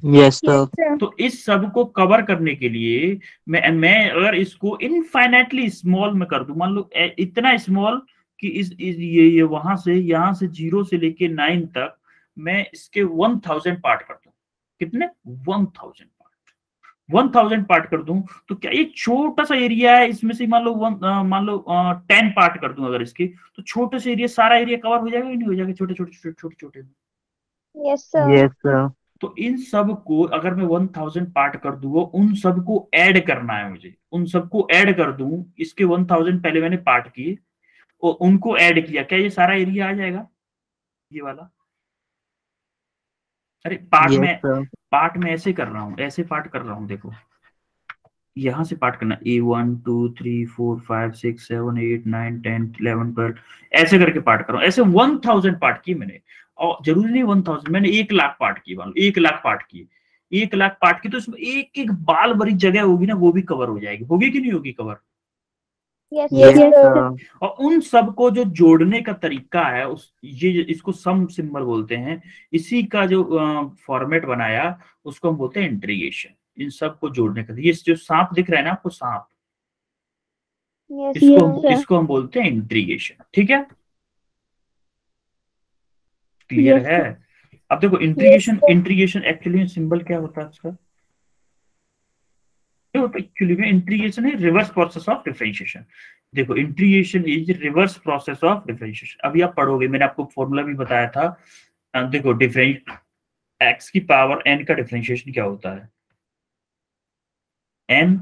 Yes, sir. Yes, sir. तो इस सब को कवर करने के लिए मैं अगर इसको इनफाइनाइटली स्मॉल में कर दूं, मान लो इतना स्मॉल कि ये वहां से, यहाँ से 0 से लेके 9 तक मैं इसके 1000 पार्ट कर दूं। कितने? 1000 पार्ट कर दूं, तो क्या ये छोटा सा एरिया है, इसमें से मान लो 10 पार्ट कर दूं अगर इसके, तो छोटे से एरिया, सारा एरिया कवर हो जाएगा कि नहीं हो जाएगा? छोटे छोटे। Yes, sir. Yes, sir. तो इन सब को अगर मैं 1000 पार्ट कर दूं, उन सब को ऐड करना है मुझे, उन सबको ऐड कर दूं। इसके 1000 पहले मैंने पार्ट किए और उनको ऐड किया, क्या ये सारा एरिया आ जाएगा ये वाला? अरे Yes, sir. पार्ट में ऐसे कर रहा हूँ, ऐसे पार्ट कर रहा हूँ। देखो यहां से पार्ट करना, A1 2 3 4 5 6 7 8 9 10 11 12, ऐसे करके पार्ट कर रहा हूँ। ऐसे 1000 पार्ट किए मैंने, और जरूरी नहीं 1000, मैंने 1 लाख पार्ट किए, मान लो 1 लाख पार्ट किए, 1 लाख पार्ट की, तो इसमें एक एक बाल भरी जगह होगी ना, वो भी कवर हो जाएगी। होगी कि नहीं होगी cover? Yes, Yes, Yes, sir. sir. और उन सबको जो जोड़ने का तरीका है, इसको सम सिंबल बोलते हैं। इसी का जो फॉर्मेट बनाया उसको हम बोलते हैं इंटीग्रेशन। इन सबको जोड़ने का, ये जो सांप दिख रहा है ना आपको, सांप, Yes, Yes, sir. इसको हम बोलते हैं इंटीग्रेशन। ठीक है, क्लियर Yes, है? अब देखो इंटीग्रेशन एक्चुअली में सिंबल क्या होता है इसका? एक्चुअली में इंटीग्रेशन है रिवर्स प्रोसेस ऑफ डिफरेंशिएशन। देखो integration is reverse process of differentiation. अभी आप पढ़ोगे, मैंने आपको फॉर्मूला भी बताया था। देखो x की पावर n का डिफरेंशिएशन क्या होता है? n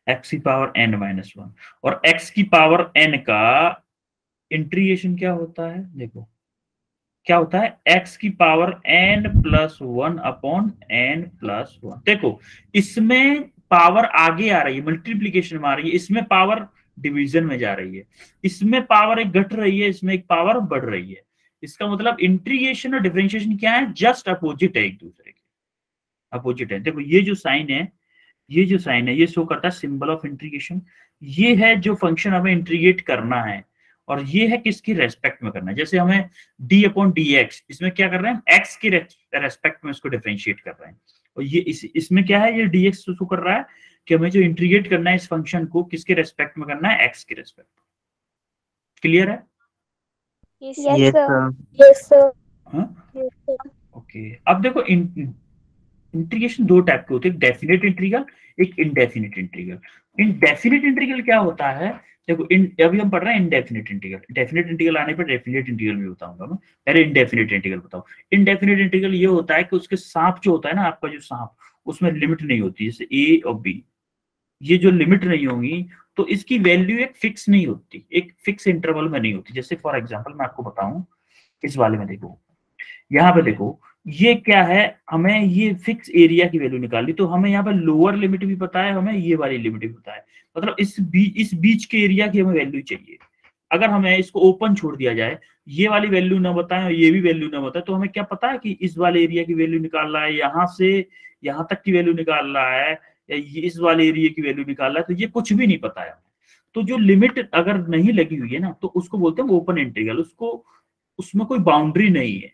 x की पावर n - 1, और x की पावर n का इंटीग्रेशन क्या होता है? देखो क्या होता है, x की पावर n+1 अपॉन n+1। देखो इसमें पावर आगे आ रही है, मल्टीप्लीकेशन में आ रही है, इसमें पावर डिवीजन में जा रही है। इसमें पावर एक घट रही है, इसमें एक पावर बढ़ रही है। इसका मतलब इंटीग्रेशन और डिफरेंशिएशन क्या है, जस्ट अपोजिट है, एक दूसरे के अपोजिट है। देखो ये जो साइन है, ये जो साइन है, ये शो करता है सिंबल ऑफ इंटीग्रेशन। ये है जो फंक्शन हमें इंटीग्रेट करना है, और ये है किसकी रेस्पेक्ट में करना है। जैसे हमें डी अपॉन डी एक्स, इसमें क्या कर रहे हैं, एक्स की रेस्पेक्ट में इसको डिफरेंशिएट कर रहे हैं। और ये इसमें क्या है, ये डी एक्स शो कर रहा है कि हमें जो इंटीग्रेट करना है इस फंक्शन को किसके रेस्पेक्ट में करना है, एक्स के रेस्पेक्ट। क्लियर है? Yes, Yes, Yes, sir. sir. Yes, sir. हाँ Yes, sir. ओके। अब देखो इंटीग्रेशन दो टाइप के होते हैं, डेफिनेट इंटीग्रल, एक इनडेफिनेट इंटीग्रल। इनडेफिनेट इंटीग्रल क्या होता है, देखो अभी हम पढ़ रहे हैं इनडेफिनेट इंटीग्रल। डेफिनेट इंटीग्रल आने पर डेफिनेट इंटीग्रल भी बताऊंगा मैं, पहले इनडेफिनेट इंटीग्रल बताओ। इनडेफिनेट इंटीग्रल ये होता है कि उसके सांप जो होता है ना, आपका जो सांप, उसमें लिमिट नहीं होती, जैसे ए और बी, ये जो लिमिट नहीं होगी तो इसकी वैल्यू एक फिक्स नहीं होती, एक फिक्स इंटरवल में नहीं होती। जैसे फॉर एग्जांपल मैं आपको बताऊं इस वाले में, देखो यहाँ पे देखो ये क्या है, हमें ये फिक्स एरिया की वैल्यू निकालनी, तो हमें यहाँ पर लोअर लिमिट भी पता है, हमें ये वाली लिमिट भी पता है, मतलब इस बीच के एरिया की हमें वैल्यू चाहिए। अगर हमें इसको ओपन छोड़ दिया जाए, ये वाली वैल्यू ना बताएं और ये भी वैल्यू ना बताए, तो हमें क्या पता है कि इस वाले एरिया की वैल्यू निकाल रहा है, यहाँ से यहाँ तक की वैल्यू निकाल रहा है, या ये इस वाले एरिया की वैल्यू निकाल रहा है, तो ये कुछ भी नहीं पता है। तो जो लिमिट अगर नहीं लगी हुई है ना, तो उसको बोलते हैं ओपन इंटीग्रल, उसको उसमें कोई बाउंड्री नहीं है।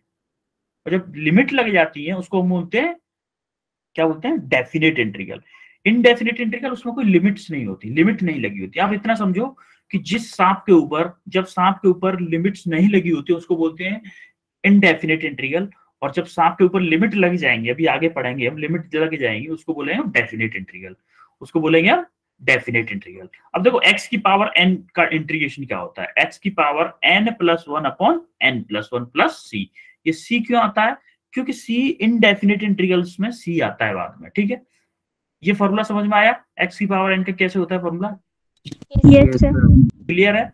और जब लिमिट लग जाती है उसको हम बोलते हैं, क्या बोलते हैं, डेफिनेट इंटीग्रल। इनडेफिनेट इंटीग्रल, उसमें कोई लिमिट्स नहीं होती, लिमिट नहीं लगी होती। आप इतना समझो कि जिस सांप के ऊपर, जब सांप के ऊपर लिमिट्स नहीं लगी होती उसको बोलते हैं इनडेफिनेट इंटीग्रल, और जब सांप के ऊपर लिमिट लग जाएंगे, अभी आगे पढ़ेंगे हम, लिमिट लग जाएंगी, उसको बोलेंगे डेफिनेट इंटीग्रल, उसको बोलेंगे हम डेफिनेट इंटीग्रल। अब देखो x की पावर n का इंटीग्रेशन क्या होता है, x की power n plus 1 upon n plus 1 plus c। ये c क्यों आता है, क्योंकि c इनडेफिनेट इंटीग्रल्स में c आता है बाद में, ठीक है। ये फॉर्मूला समझ में आया, x की पावर n का कैसे होता है फॉर्मूला, Yes, sir. क्लियर है?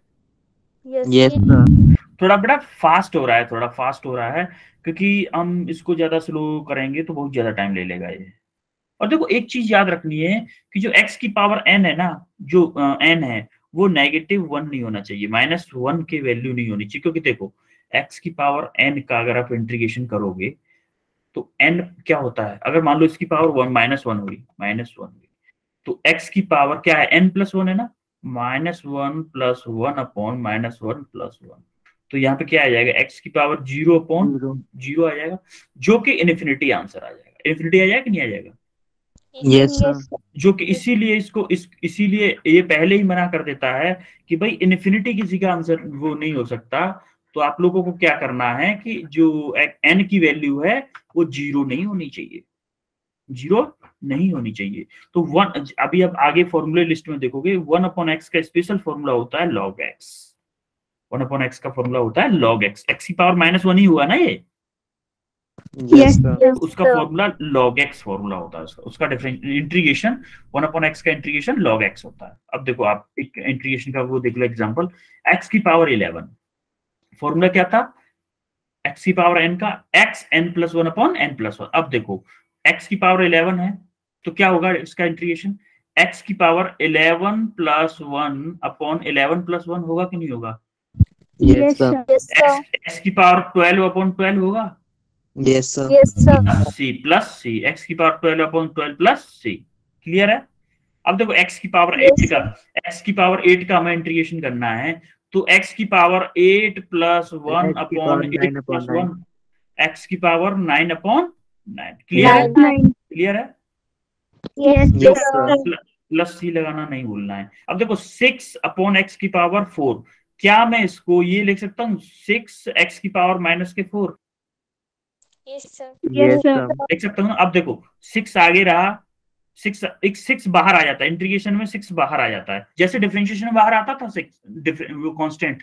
Yes, sir. थोड़ा बड़ा फास्ट हो रहा है, थोड़ा फास्ट हो रहा है, क्योंकि हम इसको ज्यादा स्लो करेंगे तो बहुत ज्यादा टाइम ले लेगा ये। और देखो एक चीज याद रखनी है कि जो x की पावर n है ना, जो n है वो -1 नहीं होना चाहिए, -1 की वैल्यू नहीं होनी चाहिए, क्योंकि देखो x की पावर n का अगर आप इंटीग्रेशन करोगे तो n क्या होता है, अगर मान लो इसकी पावर -1 हुई, तो x की पावर क्या है, n प्लस 1 है ना, -1 प्लस 1 अपॉन -1 प्लस 1, तो यहाँ पे क्या आ जाएगा, x की पावर 0 अपॉन 0 आ जाएगा, जो कि इनफिनिटी आंसर आ जाएगा। इनफिनिटी आ जाएगा कि नहीं आ जाएगा? Yes, sir. Yes, sir. जो कि इसीलिए इसको इसीलिए ये पहले ही मना कर देता है कि भाई इनफिनिटी किसी का आंसर वो नहीं हो सकता। तो आप लोगों को क्या करना है कि जो n की वैल्यू है वो 0 नहीं होनी चाहिए, 0 नहीं होनी चाहिए। तो 1, अभी अब आगे फॉर्मूले लिस्ट में देखोगे 1 अपॉन एक्स का स्पेशल फॉर्मूला होता है log x, 1 अपॉन एक्स का फॉर्मूला होता है log x, x की पावर -1 ही हुआ ना ये, Yes, sir. Yes, उसका sir. Formula log x formula होता है, उसका इंटीग्रेशन 1 अपॉन x का इंटीग्रेशन log x होता है। अब देखो आप एक इंटीग्रेशन का वो देख लो एग्जांपल, x की पावर 11, फॉर्मूला क्या था, x की पावर n का x n plus 1 upon n plus 1। अब देखो x की पावर 11 है तो क्या होगा इसका इंटीग्रेशन, x की पावर 11 प्लस 1 अपॉन 11 प्लस 1 होगा कि नहीं होगा, Yes, sir. Yes, sir. x की पावर 12 अपॉन 12 होगा, Yes, sir. Yes, sir. c plus c, x की power 12 upon 12 plus c। Clear है? अब देखो x की पावर 8 का, x की पावर 8 का हमें इंटीग्रेशन करना है, तो x की power 8 plus 1 upon 8 plus 1, x की पावर 9 अपॉन 9। क्लियर है? 9. क्लियर है? Yes, Yes, sir. sir. Plus c लगाना नहीं भूलना है। अब देखो 6 अपॉन x की पावर 4, क्या मैं इसको ये लिख सकता हूँ 6x की power -4, Yes, sir. Yes, sir. लिख सकता हूँ ना। अब देखो 6 आगे रहा, 6 बाहर आ जाता है, इंटीग्रेशन में 6 बाहर आ जाता है, जैसे डिफरेंशिएशन में बाहर आता था 6 वो कांस्टेंट,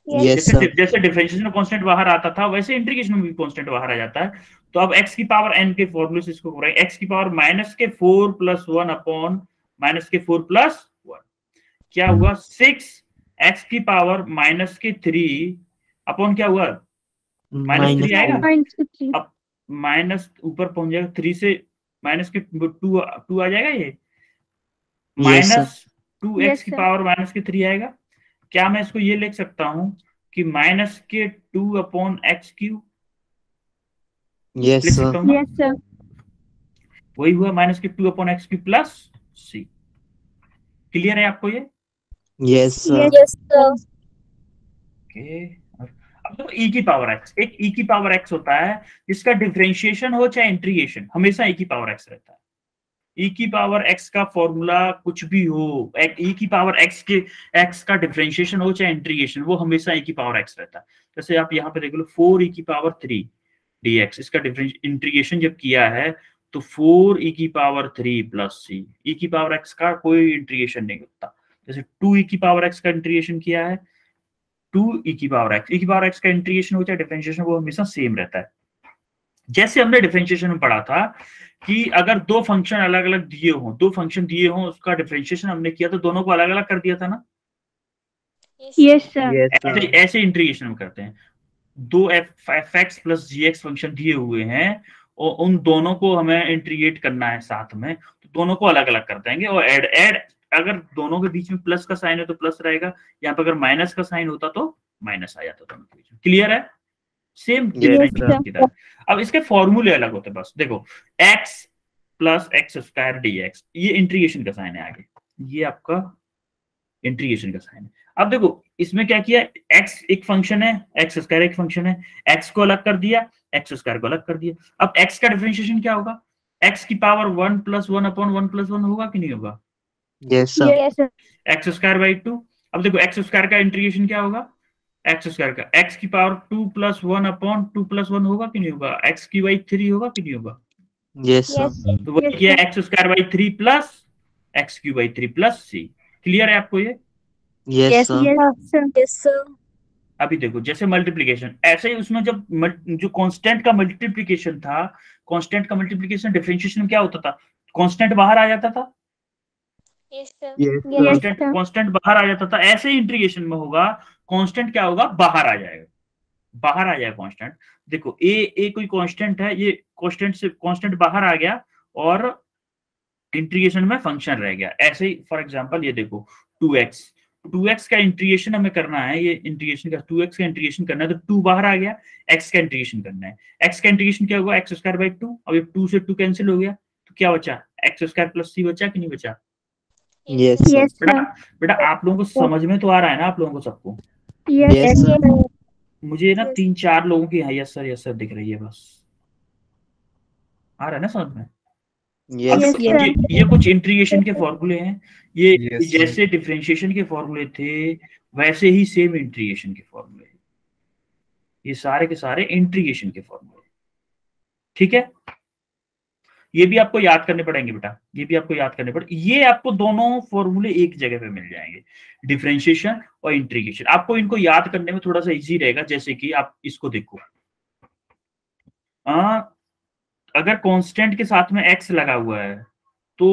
Yes, sir. जैसे डिफरेंशिएशन में कांस्टेंट बाहर आता था वैसे इंटीग्रेशन में भी कांस्टेंट बाहर आ जाता है। तो अब x की पावर n के फॉर्मूले से इसको करेंगे, x की पावर -4 प्लस 1 अपॉन -4 प्लस 1, क्या हुआ 6x की पावर -3 अपॉन क्या हुआ -3 आएगा, -3. अब माइनस ऊपर पहुंच जाएगा 3 से -2 आ जाएगा, ये Yes, sir. -2x Yes, की sir. पावर -3 आएगा। क्या मैं इसको ये लिख सकता हूँ कि माइनस के 2/x³ Yes, लिख sir. सकता हूँ ना? Yes, sir. वही हुआ माइनस के 2/x³ प्लस c। क्लियर है आपको ये? Yes, sir. Yes, Yes, sir. Okay. अब देखो e की पावर x, एक e की पावर x होता है जिसका डिफरेंशिएशन हो चाहे इंटीग्रेशन, हमेशा e की पावर x रहता है। e की पावर x का फॉर्मूला कुछ भी हो, e की पावर x का डिफरेंशिएशन हो चाहे इंटीग्रेशन, वो हमेशा e की पावर x रहता है। जैसे आप यहाँ पे देख लो 4e³ dx, इसका इंटीग्रेशन जब किया है तो 4e³ प्लस c, e की पावर x का कोई इंटीग्रेशन नहीं होता। जैसे 2e³ का इंटीग्रेशन किया है, 2e⁻x, e⁻x का इंटीग्रेशन हो चाहे डिफरेंशिएशन, वो हमेशा सेम रहता है। जैसे हमने डिफरेंशिएशन में पढ़ा था कि अगर दो फंक्शन अलग अलग दिए हों, दो फंक्शन दिए हों, उसका डिफरेंशिएशन हमने किया तो दोनों को अलग अलग कर दिया था ना। yes, sir. Yes, sir. ऐसे इंटीग्रेशन में करते हैं। दो fx प्लस gx फंक्शन दिए हुए हैं और उन दोनों को हमें इंटीग्रेट करना है साथ में, तो दोनों को अलग अलग कर देंगे और ऐड अगर दोनों के बीच में प्लस का साइन है तो प्लस रहेगा, यहाँ पर अगर माइनस का साइन होता तो माइनस आ जाता दोनों के बीच में। क्लियर है? सेम Yes, की तरह। अब इसके फॉर्मूले अलग होते हैं बस। देखो x प्लस x² dx, ये इंटीग्रेशन का साइन है आगे, ये आपका इंटीग्रेशन का साइन है। अब देखो इसमें क्या किया, x एक फंक्शन है, x² एक फंक्शन है, x को अलग कर दिया, x² को अलग कर दिया। अब x का डिफरेंशिएशन क्या होगा, x की पावर 1 + 1/1 + 1 होगा कि नहीं होगा? Yes, sir. Yes, sir. x²/2। अब देखो x² का इंटीग्रेशन क्या होगा, x² का x की पावर 2 + 1/2 + 1 होगा कि नहीं होगा, x³ होगा कि नहीं होगा? Yes, sir. Yes, sir. तो वही किया x²/3 plus x³ plus c। Clear है आपको ये? Yes, sir. yes, sir. Yes, sir. अभी देखो जैसे मल्टीप्लिकेशन, ऐसे ही उसमें जब जो कांस्टेंट का मल्टीप्लिकेशन था, कांस्टेंट का मल्टीप्लिकेशन डिफरेंशिएशन क्या होता था, कांस्टेंट बाहर आ जाता था, Yes, sir. Yes, Yes, sir. sir. Constant बाहर आ जाता था। ऐसे ही इंटीग्रेशन में होगा, कांस्टेंट क्या होगा, बाहर आ जाएगा, बाहर आ जाएगा कांस्टेंट। देखो ए कोई कांस्टेंट है, ये कांस्टेंट बाहर आ गया और इंटीग्रेशन में फंक्शन रह गया। ऐसे ही फॉर एग्जांपल ये देखो 2x का इंटीग्रेशन हमें करना है, ये इंटीग्रेशन का 2x का इंटीग्रेशन करना है, तो 2 बाहर आ गया, x का इंटीग्रेशन करना है। x का इंटीग्रेशन क्या होगा, x²/2। अब ये 2 से 2 कैंसिल हो गया तो क्या बचा, x² प्लस c बचा कि नहीं बचा? Yes, sir. Yes, sir. बेटा आप लोगों को समझ में तो आ रहा है ना, आप लोगों को सबको? Yes, Yes, sir. sir. मुझे ना Yes. 3-4 लोगों की यस सर दिख रही है, बस आ रहा है ना समझ में? Yes, Yes, sir. sir. ये कुछ इंटीग्रेशन के फॉर्मूले हैं, ये Yes, sir. जैसे डिफरेंशिएशन के फॉर्मूले थे वैसे ही सेम इंटीग्रेशन के फॉर्मूले, ये सारे के सारे इंटीग्रेशन के फॉर्मूले। ठीक है, ये भी आपको याद करने पड़ेंगे बेटा, ये भी आपको याद करने पड़ेंगे। ये आपको दोनों फॉर्मूले एक जगह पे मिल जाएंगे, डिफरेंशिएशन और इंटीग्रेशन। आपको इनको याद करने में थोड़ा सा इजी रहेगा। जैसे कि आप इसको देखो, अगर कांस्टेंट के साथ में x लगा हुआ है तो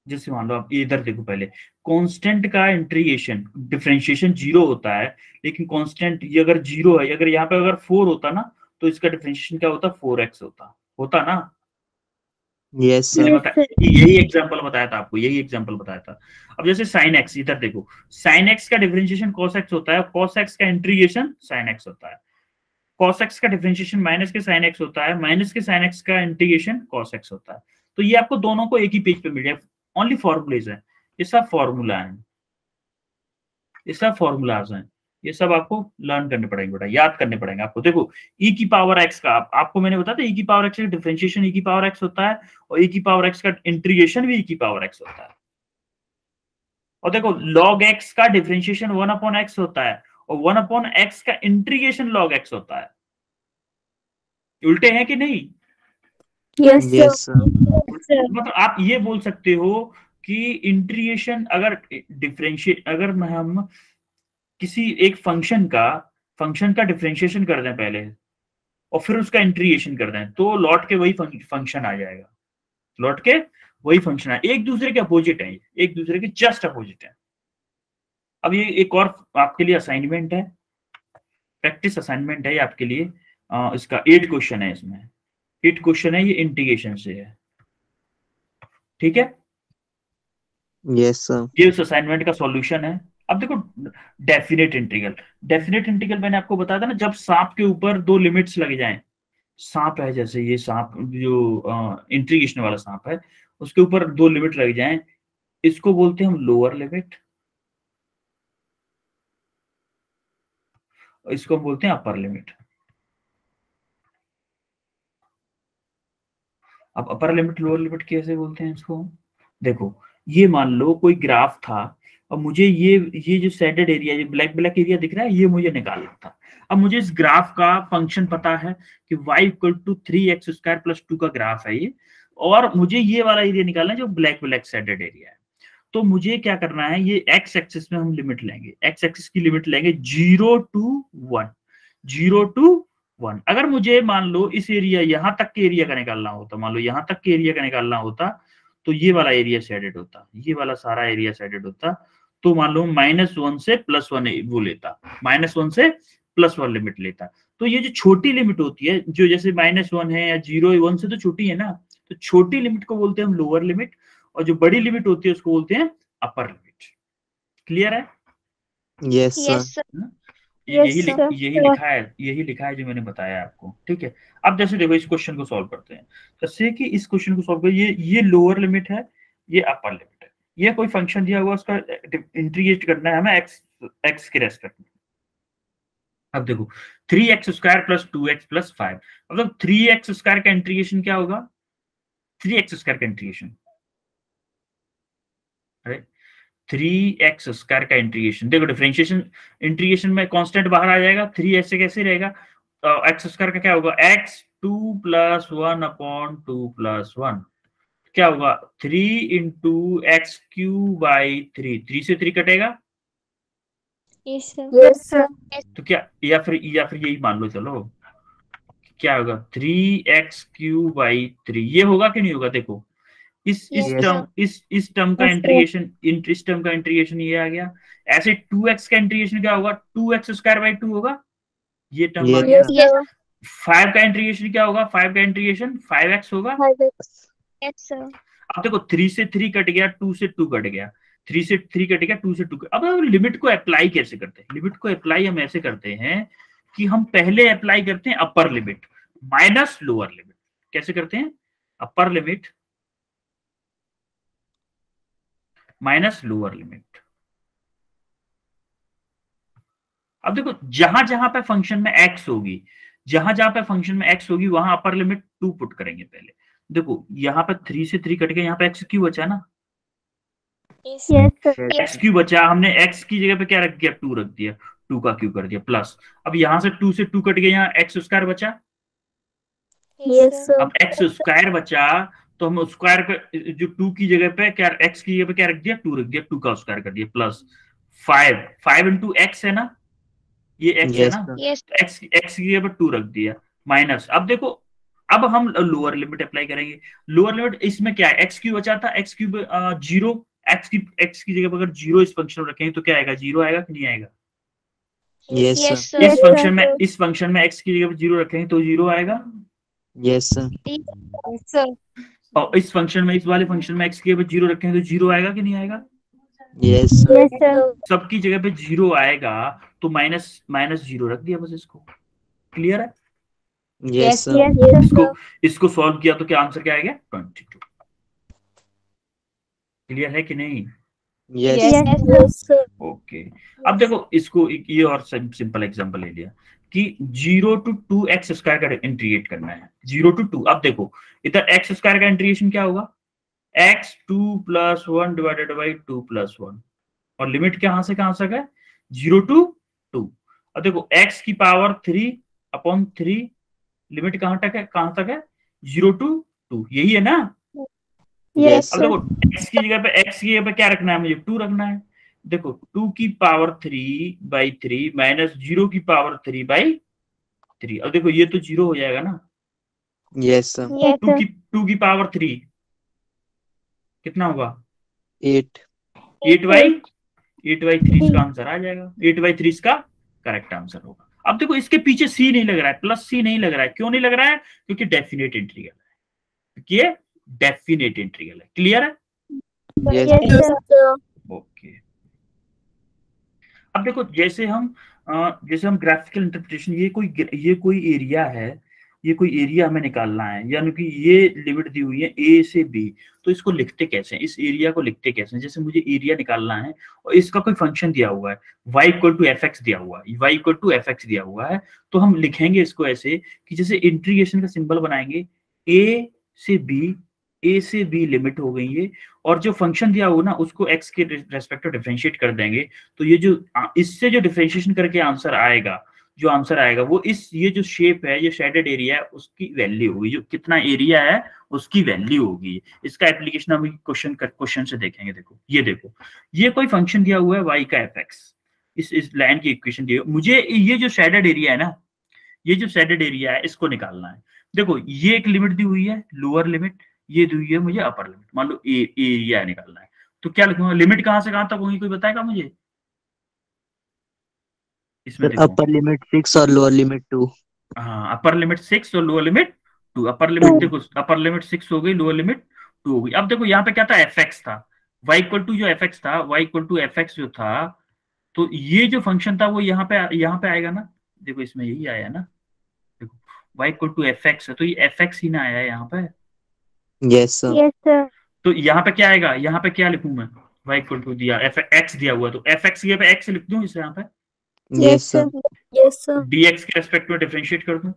जैसे मान लो आप इधर देखो, पहले कांस्टेंट का इंटीग्रेशन डिफरेंशिएशन 0 होता है, लेकिन कांस्टेंट ये अगर 0 है, अगर यहाँ पे अगर 4 होता ना तो इसका डिफरेंशिएशन क्या होता, 4x होता ना। Yes, sir. Yes, sir. यही एग्जांपल बताया था आपको, यही एग्जांपल बताया था। अब जैसे sin x, इधर देखो sin x का डिफरेंशिएशन cos x होता है, cos x का इंटीग्रेशन sin x होता है, cos x का डिफरेंशिएशन माइनस के sin x होता है, माइनस के sin x का इंटीग्रेशन cos x होता है। तो ये आपको दोनों को एक ही पेज पे मिल जाए, ओनली फॉर्मूलेज है, ये सब फॉर्मूला है, ये सब फॉर्मूलाज हैं, ये सब आपको लर्न करने पड़ेंगे बेटा, याद करने पड़ेंगे आपको। देखो e की पावर x का आपको मैंने बताया था, e की पावर x का डिफरेंशिएशन e की पावर x होता है और e की पावर x का इंटीग्रेशन भी e की पावर x होता है। और देखो log x का डिफरेंशिएशन 1/x होता है और 1/x का इंटीग्रेशन log x होता है। उल्टे हैं कि नहीं? Yes, sir. Yes, sir. मतलब आप ये बोल सकते हो कि इंटीग्रेशन अगर अगर हम किसी एक फंक्शन का डिफरेंशिएशन कर दें पहले और फिर उसका इंटीग्रेशन कर दें तो लौट के वही फंक्शन आ जाएगा, लौट के वही फंक्शन है। एक दूसरे के अपोजिट है, एक दूसरे के जस्ट अपोजिट है। अब ये एक और आपके लिए असाइनमेंट है, प्रैक्टिस असाइनमेंट है ये आपके लिए। इसका 8 क्वेश्चन है, इसमें 8 क्वेश्चन है, ये इंटीग्रेशन से है। ठीक है, Yes, sir. ये उस असाइनमेंट का सॉल्यूशन है। अब देखो डेफिनेट इंटीग्रल मैंने आपको बताया था ना, जब सांप के ऊपर दो लिमिट्स लग जाएं, सांप है जैसे ये सांप जो इंटीग्रेशन वाला सांप है, उसके ऊपर दो लिमिट लग जाएं, इसको बोलते हैं हम लोअर लिमिट, इसको बोलते हैं अपर लिमिट। अब अपर लिमिट लोअर लिमिट कैसे बोलते हैं इसको? देखो ये मान लो कोई ग्राफ था और मुझे ये जो शेडेड एरिया, ये ब्लैक ब्लैक एरिया दिख रहा है, ये मुझे निकालना था। अब मुझे इस ग्राफ का फंक्शन पता है कि y equal to 3x² plus 2 का ग्राफ है ये, और मुझे ये वाला एरिया निकालना है जो ब्लैक ब्लैक शेडेड एरिया है। तो मुझे क्या करना है, ये x एक्सिस में हम लिमिट लेंगे, x एक्सिस की लिमिट लेंगे 0 to 1, 0 to 1। अगर मुझे मान लो इस एरिया यहाँ तक के एरिया का निकालना होता, मान लो यहाँ तक के एरिया का निकालना होता, तो ये वाला एरिया शेडेड होता, ये वाला सारा एरिया शेडेड होता। तो मान लो -1 से +1 वो लेता, -1 से +1 लिमिट लेता। तो ये जो छोटी लिमिट होती है, जो जैसे -1 है या 0 1 से तो छोटी है ना, तो छोटी लिमिट को बोलते हैं हम लोअर लिमिट, और जो बड़ी लिमिट होती है उसको बोलते हैं अपर लिमिट। क्लियर है? Yes, sir. Yes, sir. यही Yes, sir. यही लिखा है जो मैंने बताया आपको। ठीक है, अब जैसे देखो इस क्वेश्चन को सॉल्व करते हैं। जैसे कि इस क्वेश्चन को सॉल्व करिए, ये लोअर लिमिट है, ये अपर लिमिट है, ये कोई फंक्शन दिया हुआ, उसका इंटीग्रेट करना है हमें एक्स के रेस्पेक्ट में। अब देखो 3x² प्लस 2x प्लस 5, मतलब 3x² का इंटीग्रेशन क्या होगा? 3x² का इंटीग्रेशन, अरे 3x² का इंटीग्रेशन, देखो डिफरेंशिएशन इंटीग्रेशन में कांस्टेंट बाहर आ जाएगा, 3 ऐसे कैसे रहेगा, x² का क्या होगा, x2 + 1 अपॉन 2 + 1, क्या होगा 3 × x³/3, 3 से 3 कटेगा, Yes, sir. Yes, sir. तो क्या, या फिर यही मान लो, चलो क्या होगा 3x³/3, ये होगा कि नहीं होगा? देखो इस Yes, टर्म इस टर्म का इंटीग्रेशन ये आ गया। ऐसे 2x का इंटीग्रेशन क्या होगा, 2x²/2 होगा, ये टर्म आ Yes. गया। Yes, sir. 5 का इंटीग्रेशन क्या होगा, 5 का इंटीग्रेशन 5x होगा। 5x. yes, sir. अब देखो 3 से 3 कट गया, 2 से 2 कट गया, 3 से 3 कट गया, 2 से 2 अब लिमिट को अप्लाई कैसे करते हैं? लिमिट को अप्लाई हम ऐसे करते हैं कि हम पहले अप्लाई करते हैं upper limit minus lower limit. कैसे करते हैं? Upper limit minus lower limit. अब देखो जहां जहां पे फंक्शन में x होगी, वहां अपर लिमिट 2 पुट करेंगे पहले। देखो यहाँ पे 3 से 3 कट गया, यहाँ पे x³ बचा ना, Yes, sir. Yes, sir. x³ बचा, हमने x की जगह पे क्या रख दिया, 2 रख दिया, 2 का क्यूब कर दिया प्लस। अब यहाँ से 2 से 2 कट गया, यहाँ x² बचा, Yes, sir. अब x² बचा, तो हम स्क्वायर पे जो 2 की जगह पे क्या, x की जगह पे क्या रख दिया, 2 रख दिया, 2 का स्क्वायर कर दिया प्लस 5 × x है ना, ये x है Yes, ना, sir. Yes, x की जगह पे 2 रख दिया माइनस। अब देखो अब हम लोअर लिमिट अप्लाई करेंगे। लोअर लिमिट इसमें क्या है, x³ बचा था, x³ 0, x की जगह पर अगर 0 इस फंक्शन में रखेंगे तो क्या आएगा, 0 आएगा कि नहीं आएगा? Yes, yes, sir. sir. इस फंक्शन में x की जगह पर 0 रखेंगे तो 0 आएगा, Yes, sir. Yes, sir. और इस फंक्शन में, इस वाले फंक्शन में x की जगह पर 0 रखेंगे तो 0 आएगा कि नहीं आएगा? Yes, sir. Yes, sir. सबकी जगह पे 0 आएगा, तो माइनस 0 रख दिया बस। इसको क्लियर है? Yes, sir. Yes, sir. इसको सॉल्व किया तो क्या आंसर क्या आएगा, 22। क्लियर है कि नहीं? Yes. Yes, sir. ओके, अब देखो इसको ये और सिंपल एग्जांपल ले लिया कि 0 to 2x² का इंटीग्रेट करना है, 0 to 2। अब देखो इधर x² का इंटीग्रेशन क्या होगा, x2 + 1 / 2 + 1, और लिमिट कहां से कहां तक है, 0 to 2। अब देखो x की पावर 3/3, लिमिट कहां तक है, 0 to 2, यही है ना? Yes, अब sir. देखो x की जगह पे क्या रखना है, मुझे 2 रखना है। देखो 2 की पावर 3/3 माइनस 0 की पावर 3/3। अब देखो ये तो 0 हो जाएगा ना, Yes, sir. Yes, 2 की पावर 3 कितना होगा, 8. 8/3 इसका आंसर आ जाएगा, 8/3 इसका करेक्ट आंसर होगा। अब देखो इसके पीछे c नहीं लग रहा है, प्लस c नहीं लग रहा है, क्यों नहीं लग रहा है, क्योंकि डेफिनेट इंटीग्रल है, क्योंकि ये डेफिनेट इंटीग्रल है। क्लियर है? Yes. Yes, sir. ओके, अब देखो जैसे हम ग्राफिकल इंटरप्रिटेशन, ये कोई एरिया है, ये कोई एरिया हमें निकालना है, यानी कि ये लिमिट दी हुई है ए से बी, तो इसको लिखते कैसे हैं, इस एरिया को लिखते कैसे हैं? जैसे मुझे एरिया निकालना है और इसका कोई फंक्शन दिया हुआ है, y equal to f x दिया हुआ है, y equal to f x दिया हुआ है, तो हम लिखेंगे इसको ऐसे कि जैसे इंटीग्रेशन का सिंबल बनाएंगे, ए से बी लिमिट हो गई है, और जो फंक्शन दिया हुआ ना उसको x के रेस्पेक्ट टू डिफरेंशिएट कर देंगे, तो ये जो इससे जो डिफरेंशिएशन करके आंसर आएगा, वो ये जो शेप है, ये शेडेड एरिया है, उसकी वैल्यू होगी, जो कितना एरिया है उसकी वैल्यू होगी। इसका एप्लीकेशन हम क्वेश्चन से देखेंगे। देखो ये कोई फंक्शन दिया हुआ है y का एफ एक्स, इस लाइन की इक्वेशन दी है, मुझे ये जो शेडेड एरिया है ना, ये जो शेडेड एरिया है इसको निकालना है। देखो ये एक लिमिट दी हुई है, लोअर लिमिट, ये दी हुई है मुझे अपर लिमिट, मान लो एरिया निकालना है, तो क्या लिखूंगा, लिमिट कहां से कहां तक होगी, कोई बताएगा मुझे इसमें? देखो अपर लिमिट 6 और लोअर लिमिट 2। हाँ, अपर लिमिट 6 और लोअर लिमिट 2। अपर लिमिट देखो, अपर लिमिट 6 हो गई, लोअर लिमिट 2 हो गई। अब देखो यहाँ पे क्या था, एफ एक्स था, y इक्वल टू जो एफ एक्स था, y equal to f x जो था, तो ये जो फंक्शन था वो यहाँ पे आएगा ना, देखो इसमें यही आया ना, देखो y equal to f x है, तो ये एफ एक्स ही ना आया है यहाँ पे। Yes sir. Yes, sir. तो यहाँ पे क्या आएगा, यहाँ पे क्या लिखूं मैं, y इक्वल टू दिया एफ एक्स दिया हुआ, तो एफ एक्स पे एक्स लिख दूं इसे यहाँ पे, yes sir. Yes, sir. dx के रेस्पेक्ट में डिफरेंशिएट कर दूं,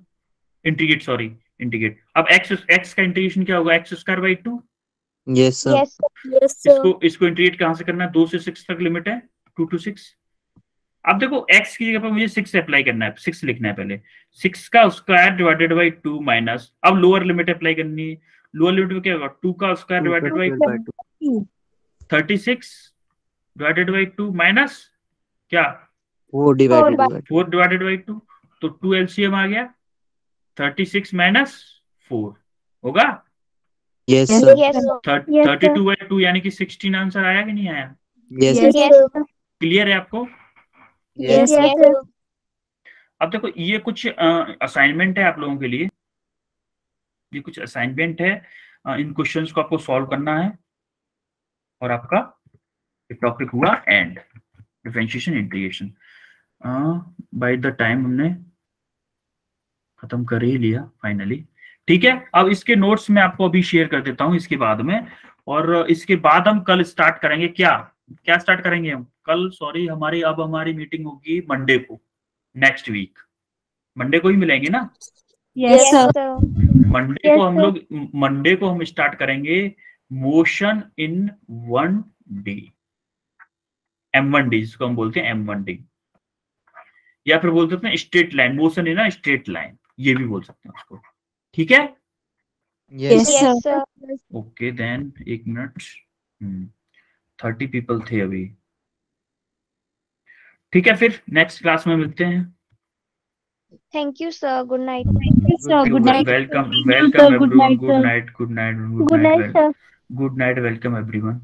इंटीग्रेट। अब x का इंटीग्रेशन क्या होगा, x square by 2। Yes sir. Yes, sir. Yes, sir. इसको इंटीग्रेट कहां से करना है, 2 से 6 तक लिमिट है, 2 to 6। अब देखो x की जगह पर मुझे 6 अप्लाई करना है, 6 लिखना है पहले, 6 का स्क्वायर डिवाइडेड बाई 2 माइनस, अब लोअर लिमिट अप्लाई करनी है, लोअर लिमिट में क्या होगा, 2 का square divided by 2, 36 divided by 2 minus क्या, 4 डिवाइडेड बाय 4 डिवाइडेड बाई 2, तो 2 एलसीएम आ गया, 36 माइनस 4 होगा, yes sir. Yes, sir. 32 by 2 यानी कि 16 आंसर आया कि नहीं आया? Yes Yes, Yes, sir. sir. Clear है आपको? Yes, Yes, sir. sir. अब देखो ये कुछ असाइनमेंट है आप लोगों के लिए, ये कुछ असाइनमेंट है, इन क्वेश्चंस को आपको सॉल्व करना है, और आपका टॉपिक हुआ and differentiation integration. By the time हमने खत्म कर ही लिया फाइनली, ठीक है। अब इसके नोट्स मैं आपको अभी शेयर कर देता हूं इसके बाद में, और इसके बाद हम कल स्टार्ट करेंगे, क्या स्टार्ट करेंगे हम कल, सॉरी हमारी मीटिंग होगी मंडे को, नेक्स्ट वीक मंडे को ही मिलेंगे ना, Yes, sir. sir. मंडे को हम स्टार्ट करेंगे मोशन इन 1D, M1D जिसको हम बोलते हैं M1D, या फिर बोल सकते हैं straight line, motion in straight line, ये भी बोल सकते हैं उसको, ठीक है। Yes Yes, Yes, sir. sir. Okay then, एक मिनट, 30 पीपल थे अभी, ठीक है, फिर नेक्स्ट क्लास में मिलते हैं। Thank you, sir. Good night. Thank you, sir. Good night. Welcome Thank you, sir. Good everyone, night, good sir. night, Good night, sir. good night, welcome everyone।